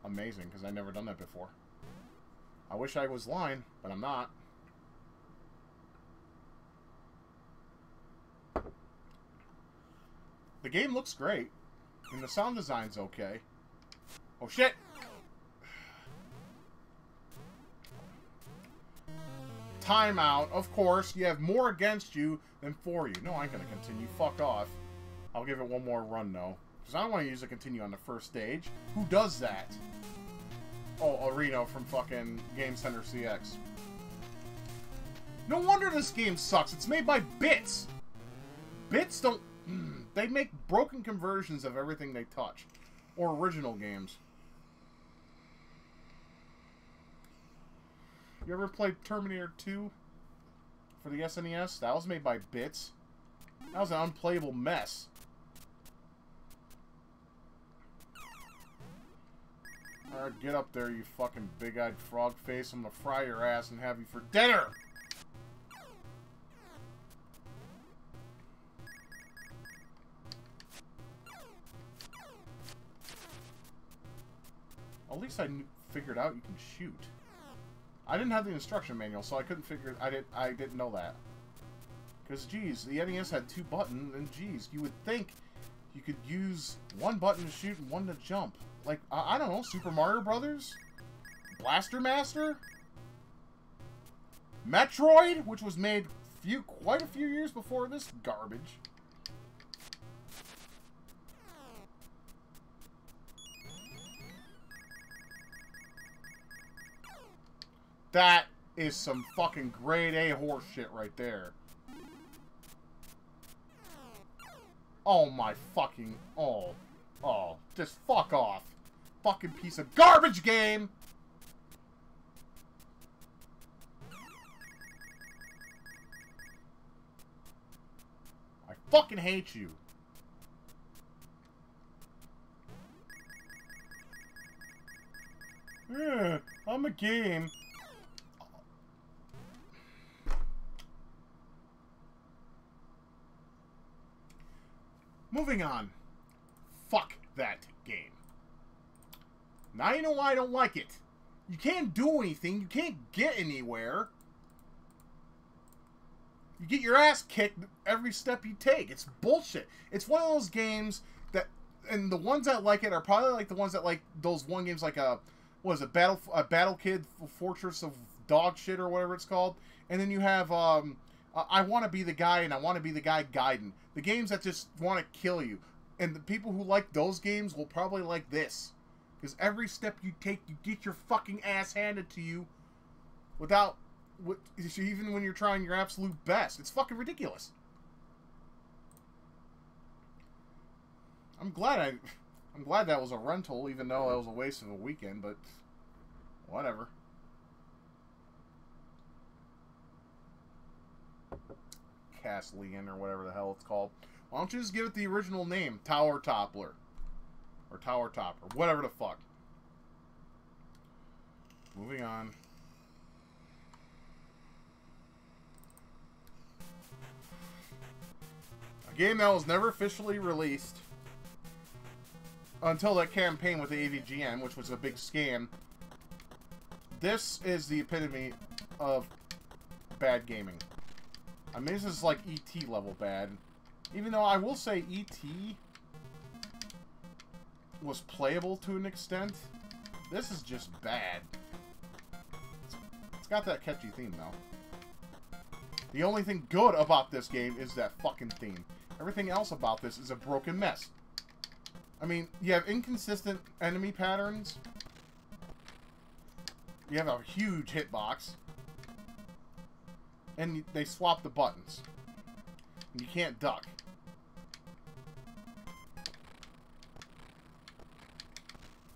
amazing, because I've never done that before. I wish I was lying, but I'm not. The game looks great, and the sound design's okay. Oh, shit! Timeout. Of course, you have more against you than for you. No, I'm going to continue. Fuck off. I'll give it one more run, though. Because I don't want to use a continue on the first stage. Who does that? Oh, Arena from fucking Game Center CX. No wonder this game sucks. It's made by Bits. Bits don't... They make broken conversions of everything they touch. Or original games. You ever played Terminator 2 for the SNES? That was made by Bits. That was an unplayable mess. Alright, get up there, you fucking big-eyed frog face. I'm gonna fry your ass and have you for dinner! At least I figured out you can shoot. I didn't have the instruction manual, so I couldn't figure... I didn't know that. Because, geez, the NES had 2 buttons, and geez, you would think you could use 1 button to shoot and 1 to jump. Like, I don't know, Super Mario Brothers? Blaster Master? Metroid, which was made quite a few years before this garbage. That is some fucking grade A horse shit right there. Oh my fucking... Oh. Oh. Just fuck off. Fucking piece of garbage game! I fucking hate you. Yeah, I'm a game. Moving on. Fuck that game. Now you know why I don't like it. You can't do anything. You can't get anywhere. You get your ass kicked every step you take. It's bullshit. It's one of those games that, and the ones that like it are probably like the ones that like those one games like what is it, Battle Kid Fortress of Dog Shit or whatever it's called. And then you have I Want to Be the Guy and I Want to Be the Guy Gaiden. The games that just want to kill you. And the people who like those games will probably like this. Because every step you take, you get your fucking ass handed to you without... even when you're trying your absolute best. It's fucking ridiculous. I'm glad that was a rental, even though it was a waste of a weekend, but whatever. Castlian or whatever the hell it's called. Why don't you just give it the original name, Tower Toppler? Or Tower Topper, whatever the fuck. Moving on. A game that was never officially released until that campaign with the AVGN, which was a big scam. This is the epitome of bad gaming. I mean, this is like ET level bad. Even though I will say ET was playable to an extent, this is just bad. It's got that catchy theme, though. The only thing good about this game is that fucking theme. Everything else about this is a broken mess. I mean, you have inconsistent enemy patterns. You have a huge hitbox. And they swap the buttons. And you can't duck.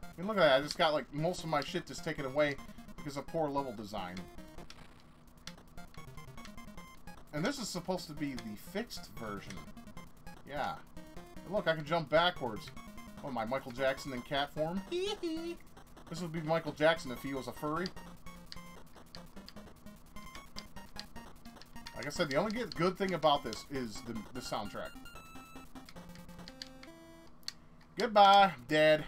I mean, look at that. I just got, like, most of my shit just taken away because of poor level design. And this is supposed to be the fixed version. Yeah. And look, I can jump backwards. Oh, my Michael Jackson in cat form. This would be Michael Jackson if he was a furry. Like I said, the only good thing about this is the soundtrack. Goodbye, dead.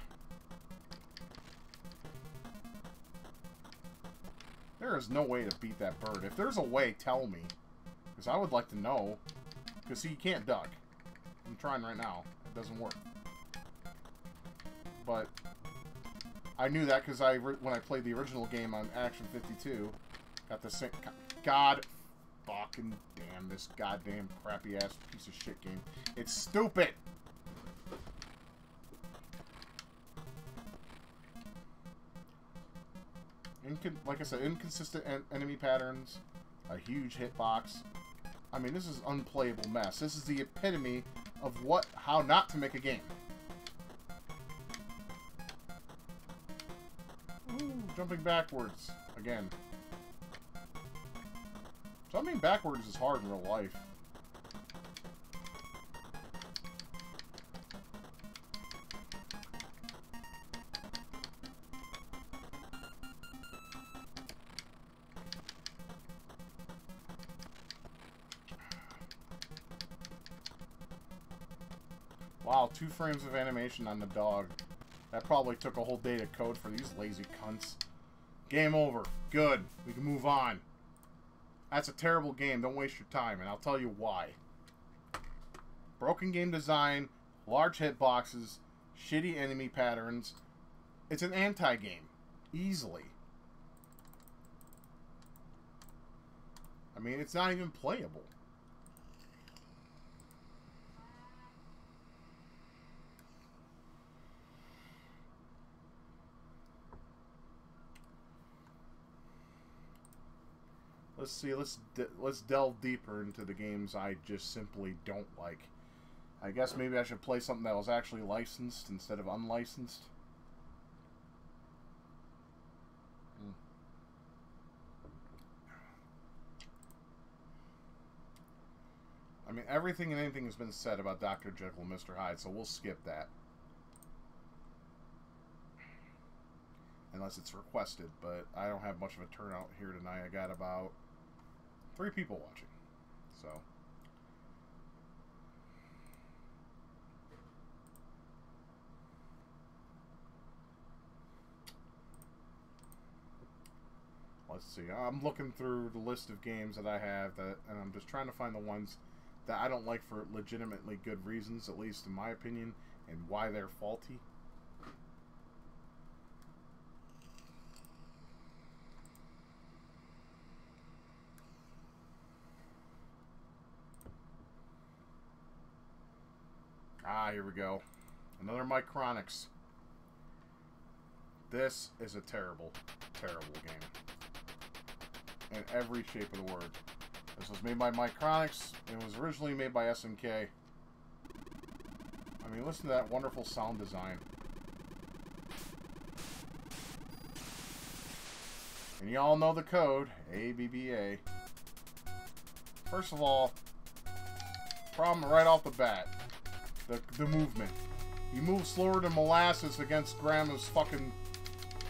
There is no way to beat that bird. If there's a way, tell me. Because I would like to know. Because, see, you can't duck. I'm trying right now. It doesn't work. But I knew that because when I played the original game on Action 52, got the same... God fucking damn this goddamn crappy-ass piece of shit game. It's stupid! Like I said, inconsistent enemy patterns, a huge hitbox. I mean, this is unplayable mess. This is the epitome of how not to make a game. Ooh, jumping backwards again. Jumping backwards is hard in real life. Wow, 2 frames of animation on the dog. That probably took a whole day to code for these lazy cunts. Game over. Good. We can move on. That's a terrible game. Don't waste your time, and I'll tell you why. Broken game design, large hitboxes, shitty enemy patterns. It's an anti-game. Easily. I mean, it's not even playable. Let's see, let's delve deeper into the games I just simply don't like. I guess maybe I should play something that was actually licensed instead of unlicensed. I mean, everything and anything has been said about Dr. Jekyll and Mr. Hyde, so we'll skip that. Unless it's requested, but I don't have much of a turnout here tonight. I got about 3 people watching, so. Let's see. I'm looking through the list of games that I have, and I'm just trying to find the ones that I don't like for legitimately good reasons, at least in my opinion, and why they're faulty. Ah, here we go. Another Micronics. This is a terrible, terrible game. In every shape of the word. This was made by Micronics, and it was originally made by SNK. I mean, listen to that wonderful sound design. And y'all know the code, ABBA. First of all, problem right off the bat. The movement. You move slower than molasses against Grandma's fucking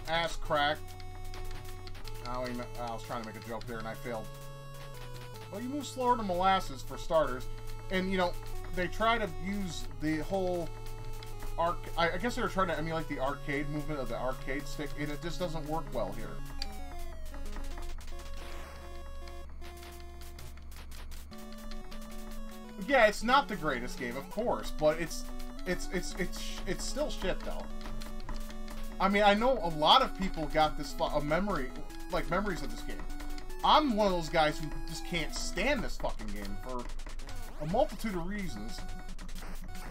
ass crack. I was trying to make a joke there and I failed. Well, you move slower than molasses for starters. And, you know, they try to use the whole... I guess they were trying to emulate the arcade movement of the arcade stick, and it just doesn't work well here. Yeah, it's not the greatest game, of course, but it's still shit though. I mean, I know a lot of people got this memories of this game. I'm one of those guys who just can't stand this fucking game for a multitude of reasons.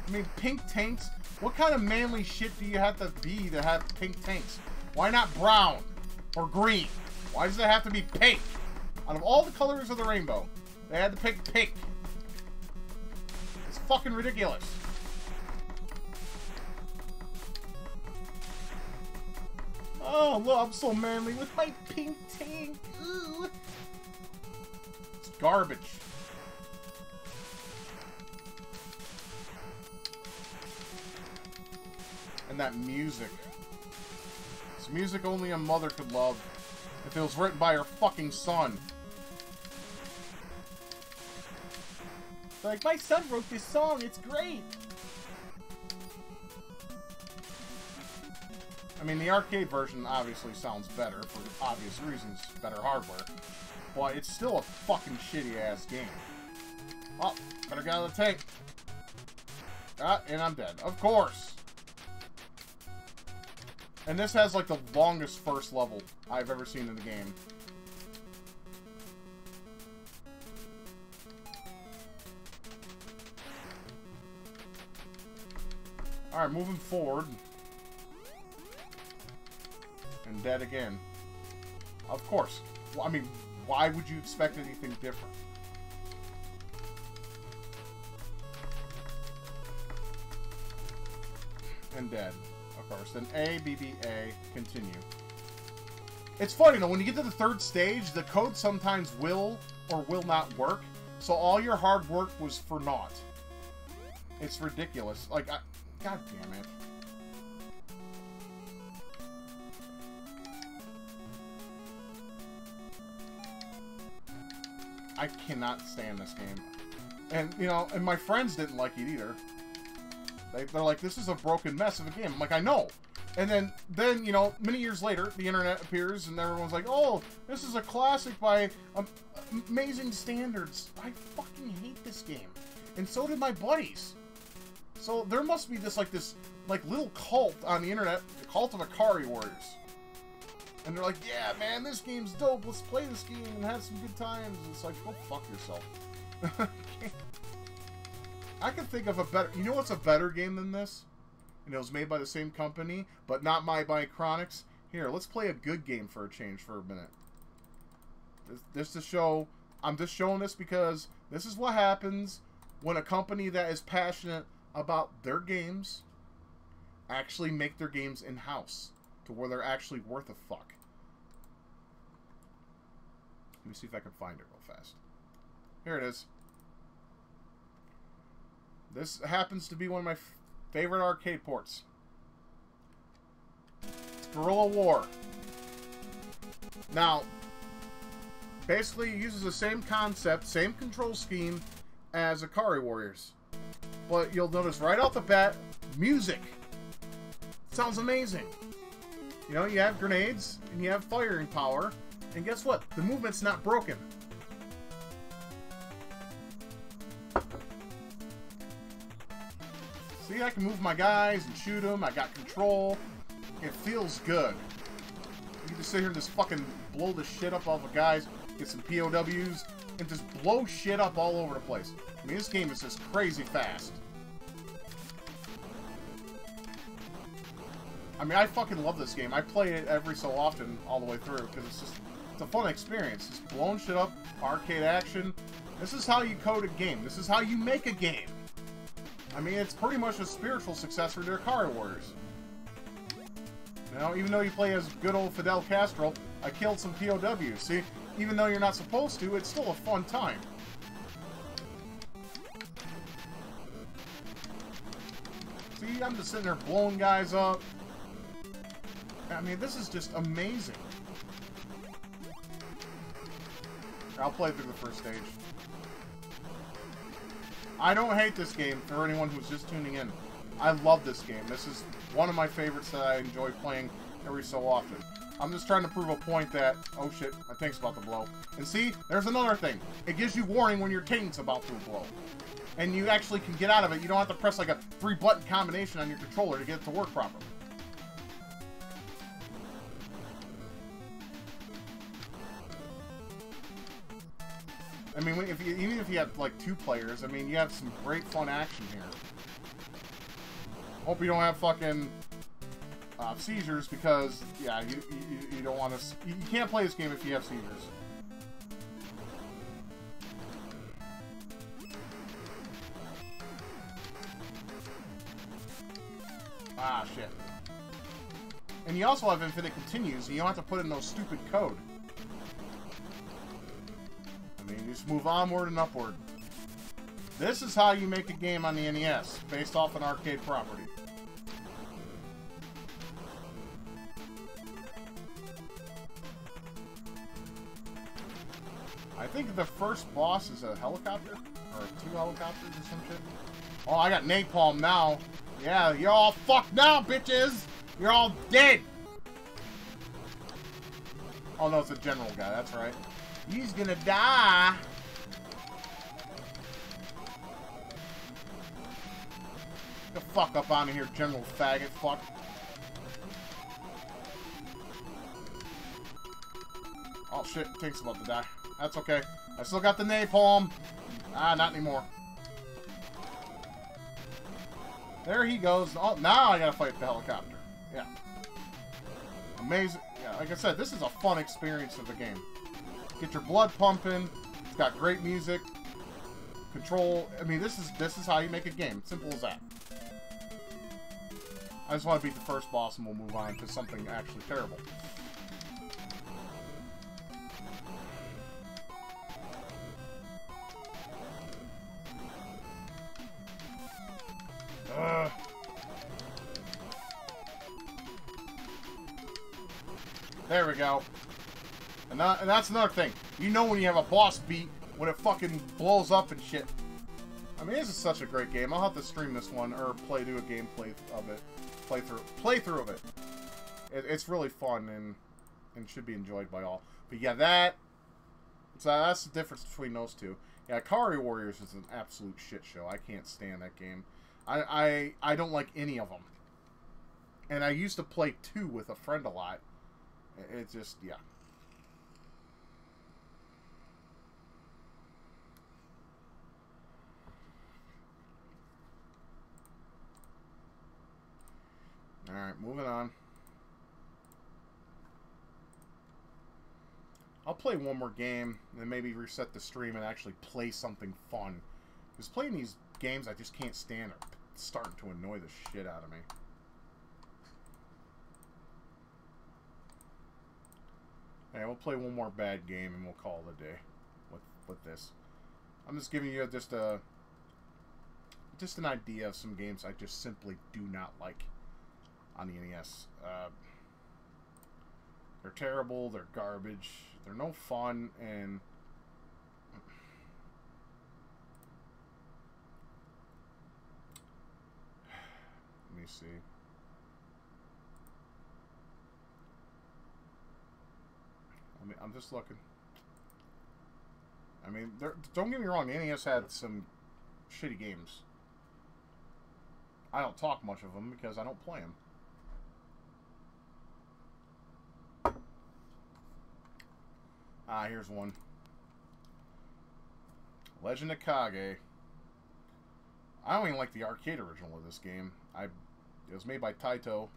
I mean, pink tanks. What kind of manly shit do you have to be to have pink tanks? Why not brown or green? Why does it have to be pink? Out of all the colors of the rainbow, they had to pick pink. It's fucking ridiculous. Oh, look, I'm so manly with my pink tank. Ooh. It's garbage. And that music. It's music only a mother could love. If it was written by her fucking son. Like, my son wrote this song, it's great! I mean, the arcade version obviously sounds better, for obvious reasons, better hardware. But it's still a fucking shitty-ass game. Oh, better get out of the tank. Ah, and I'm dead. Of course! And this has, like, the longest first level I've ever seen in the game. Alright, moving forward. And dead again. Of course. Well, I mean, why would you expect anything different? And dead. Of course. Then A, B, B, A, continue. It's funny, though, when you get to the third stage, the code sometimes will or will not work. So all your hard work was for naught. It's ridiculous. Like, God damn it. I cannot stand this game. And, you know, and my friends didn't like it either. They're like, this is a broken mess of a game. I'm like, I know. And then you know, many years later, the internet appears and everyone's like, oh, this is a classic by amazing standards. I fucking hate this game. And so did my buddies. So there must be this little cult on the internet, the cult of Akari Warriors. And they're like, yeah, man, this game's dope. Let's play this game and have some good times. And it's like, go fuck yourself. I can think of a better... You know what's a better game than this? And it was made by the same company, but not by Chronics. Here, let's play a good game for a change for a minute. This to show... I'm just showing this because this is what happens when a company that is passionate about their games actually make their games in-house to where they're actually worth a fuck. Let me see if I can find it real fast. Here it is. This happens to be one of my favorite arcade ports. It's Guerrilla War. Now, basically it uses the same concept, same control scheme as Akari Warriors. But you'll notice right off the bat, music. Sounds amazing. You know, you have grenades, and you have firing power, and guess what? The movement's not broken. See, I can move my guys and shoot them. I got control. It feels good. You can just sit here and just fucking blow the shit up off of guys, get some POWs, and just blow shit up all over the place. I mean, this game is just crazy fast. I mean, I fucking love this game. I play it every so often all the way through because it's a fun experience. Just blowing shit up, arcade action. This is how you code a game. This is how you make a game. I mean, it's pretty much a spiritual successor to Akari Warriors. You know, even though you play as good old Fidel Castro, I killed some POWs. See, even though you're not supposed to, it's still a fun time. See, I'm just sitting there blowing guys up. I mean, this is just amazing. I'll play through the first stage. I don't hate this game for anyone who's just tuning in. I love this game. This is one of my favorites that I enjoy playing every so often. I'm just trying to prove a point that... Oh shit, my tank's about to blow. And see, there's another thing. It gives you warning when your tank's about to blow. And you actually can get out of it. You don't have to press like a 3-button combination on your controller to get it to work properly. I mean, even if you have like 2 players, I mean, you have some great fun action here. Hope you don't have fucking seizures, because yeah, you don't want to. You can't play this game if you have seizures. Ah, shit. And you also have infinite continues, and you don't have to put in no stupid code. I mean, you just move onward and upward. This is how you make a game on the NES, based off an arcade property. I think the first boss is a helicopter, or 2 helicopters or some shit. Oh, I got napalm now. Yeah, you're all fucked now, bitches! You're all dead! Oh no, it's a general guy, that's right. He's gonna die! Get the fuck up out of here, general faggot, fuck. Oh shit, tank's about to die. That's okay. I still got the napalm. Ah, not anymore. There he goes. Oh, now I gotta fight the helicopter. Yeah. Amazing. Yeah, like I said, this is a fun experience of the game. Get your blood pumping. It's got great music. Control. I mean, this is how you make a game. Simple as that. I just want to beat the first boss and we'll move on to something actually terrible. There we go. And that's another thing. You know when you have a boss beat, when it fucking blows up and shit. I mean, this is such a great game. I'll have to stream this one, or do a gameplay of it. Playthrough of it. It's really fun, and should be enjoyed by all. But yeah, that's the difference between those two. Yeah, Kari Warriors is an absolute shit show. I can't stand that game. I don't like any of them. And I used to play 2 with a friend a lot. It's just, yeah. Alright, moving on. I'll play one more game, and then maybe reset the stream and actually play something fun. Because playing these games I just can't stand are starting to annoy the shit out of me. Hey, we'll play one more bad game and we'll call it a day with this. I'm just giving you just an idea of some games I just simply do not like on the NES. They're terrible, they're garbage, they're no fun, and let me see. I'm just looking. I mean, don't get me wrong, the NES had some shitty games. I don't talk much of them because I don't play them. Ah, here's one. Legend of Kage. I don't even like the arcade original of this game. It was made by Taito.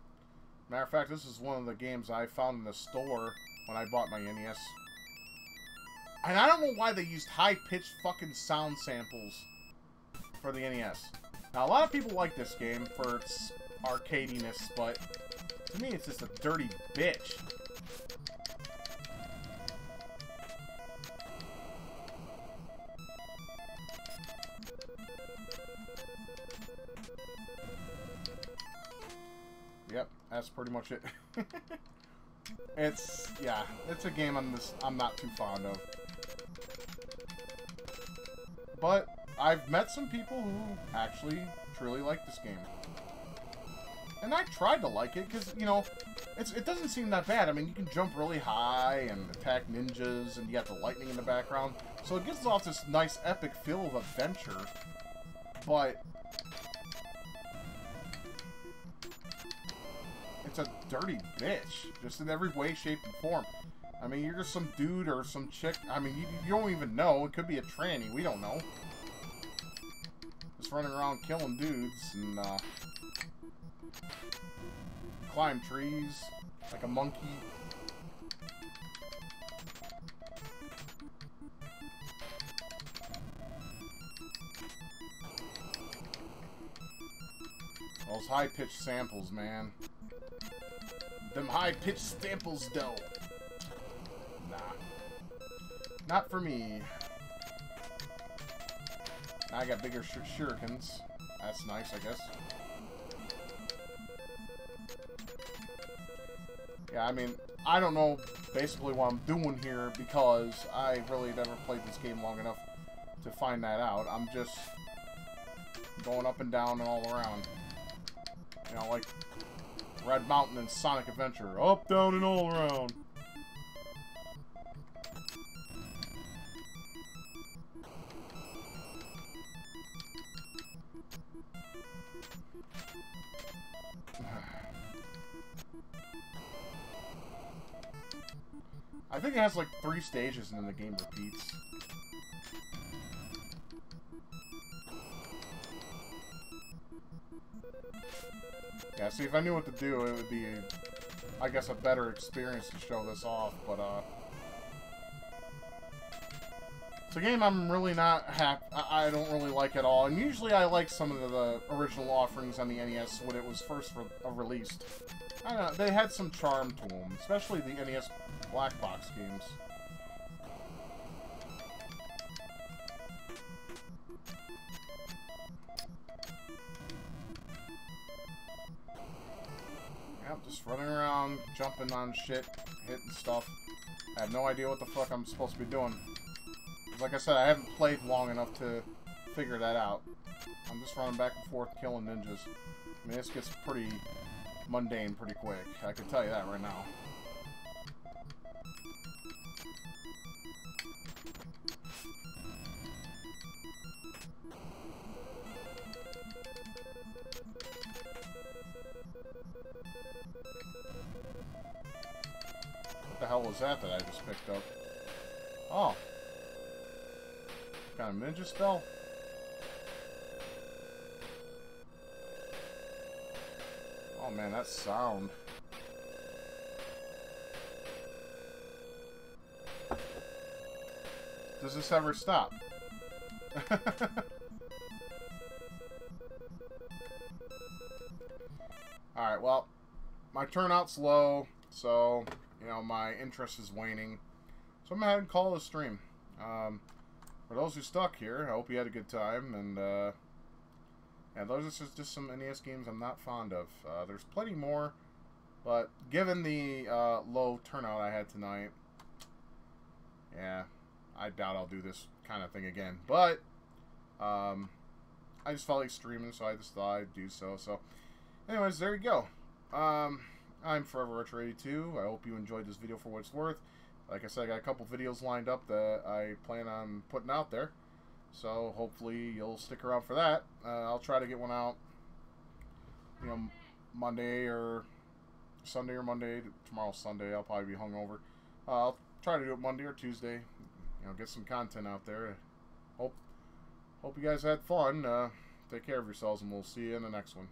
Matter of fact, this is one of the games I found in the store when I bought my NES. And I don't know why they used high-pitched fucking sound samples for the NES. Now, a lot of people like this game for its arcadiness, but to me, it's just a dirty bitch. that's pretty much it. It's a game I'm not too fond of. But I've met some people who actually truly like this game. And I tried to like it because, you know, it doesn't seem that bad. I mean, you can jump really high and attack ninjas, and you got the lightning in the background. So it gives off this nice epic feel of adventure. But it's a dirty bitch, just in every way, shape, and form. I mean, you're just some dude or some chick. I mean, you don't even know. It could be a tranny. We don't know. Just running around killing dudes and climb trees like a monkey. Those high-pitched samples, man. Them high-pitched samples, though. Nah. Not for me. I got bigger shurikens. That's nice, I guess. Yeah, I mean, I don't know basically what I'm doing here because I really never played this game long enough to find that out. I'm just going up and down and all around. You know, like Red Mountain and Sonic Adventure. Up, down, and all around. I think it has like 3 stages and then the game repeats. Yeah, see, if I knew what to do, it would be, I guess, a better experience to show this off, but, it's a game I'm really not happy, I don't really like at all, and usually I like some of the original offerings on the NES when it was first released. I don't know, they had some charm to them, especially the NES Black Box games. Yep, just running around, jumping on shit, hitting stuff. I have no idea what the fuck I'm supposed to be doing. Like I said, I haven't played long enough to figure that out. I'm just running back and forth killing ninjas. I mean, this gets pretty mundane pretty quick. I can tell you that right now. What the hell was that I just picked up? Oh. Kind of ninja spell? Oh man, that sound. Does this ever stop? Alright, well, my turnout's low, so, you know, my interest is waning. So I'm going to head and call this stream. For those who stuck here, I hope you had a good time, and, yeah, those are just some NES games I'm not fond of. There's plenty more, but given the low turnout I had tonight, yeah, I doubt I'll do this kind of thing again. But, I just felt like streaming, so I just thought I'd do so. So, anyways, there you go. I'm Forever Retro 82. I hope you enjoyed this video for what it's worth. Like I said, I got a couple videos lined up that I plan on putting out there. So, hopefully, you'll stick around for that. I'll try to get one out, you know, Monday or Sunday or Monday. Tomorrow's Sunday. I'll probably be hungover. I'll try to do it Monday or Tuesday. You know, get some content out there. Hope you guys had fun. Take care of yourselves, and we'll see you in the next one.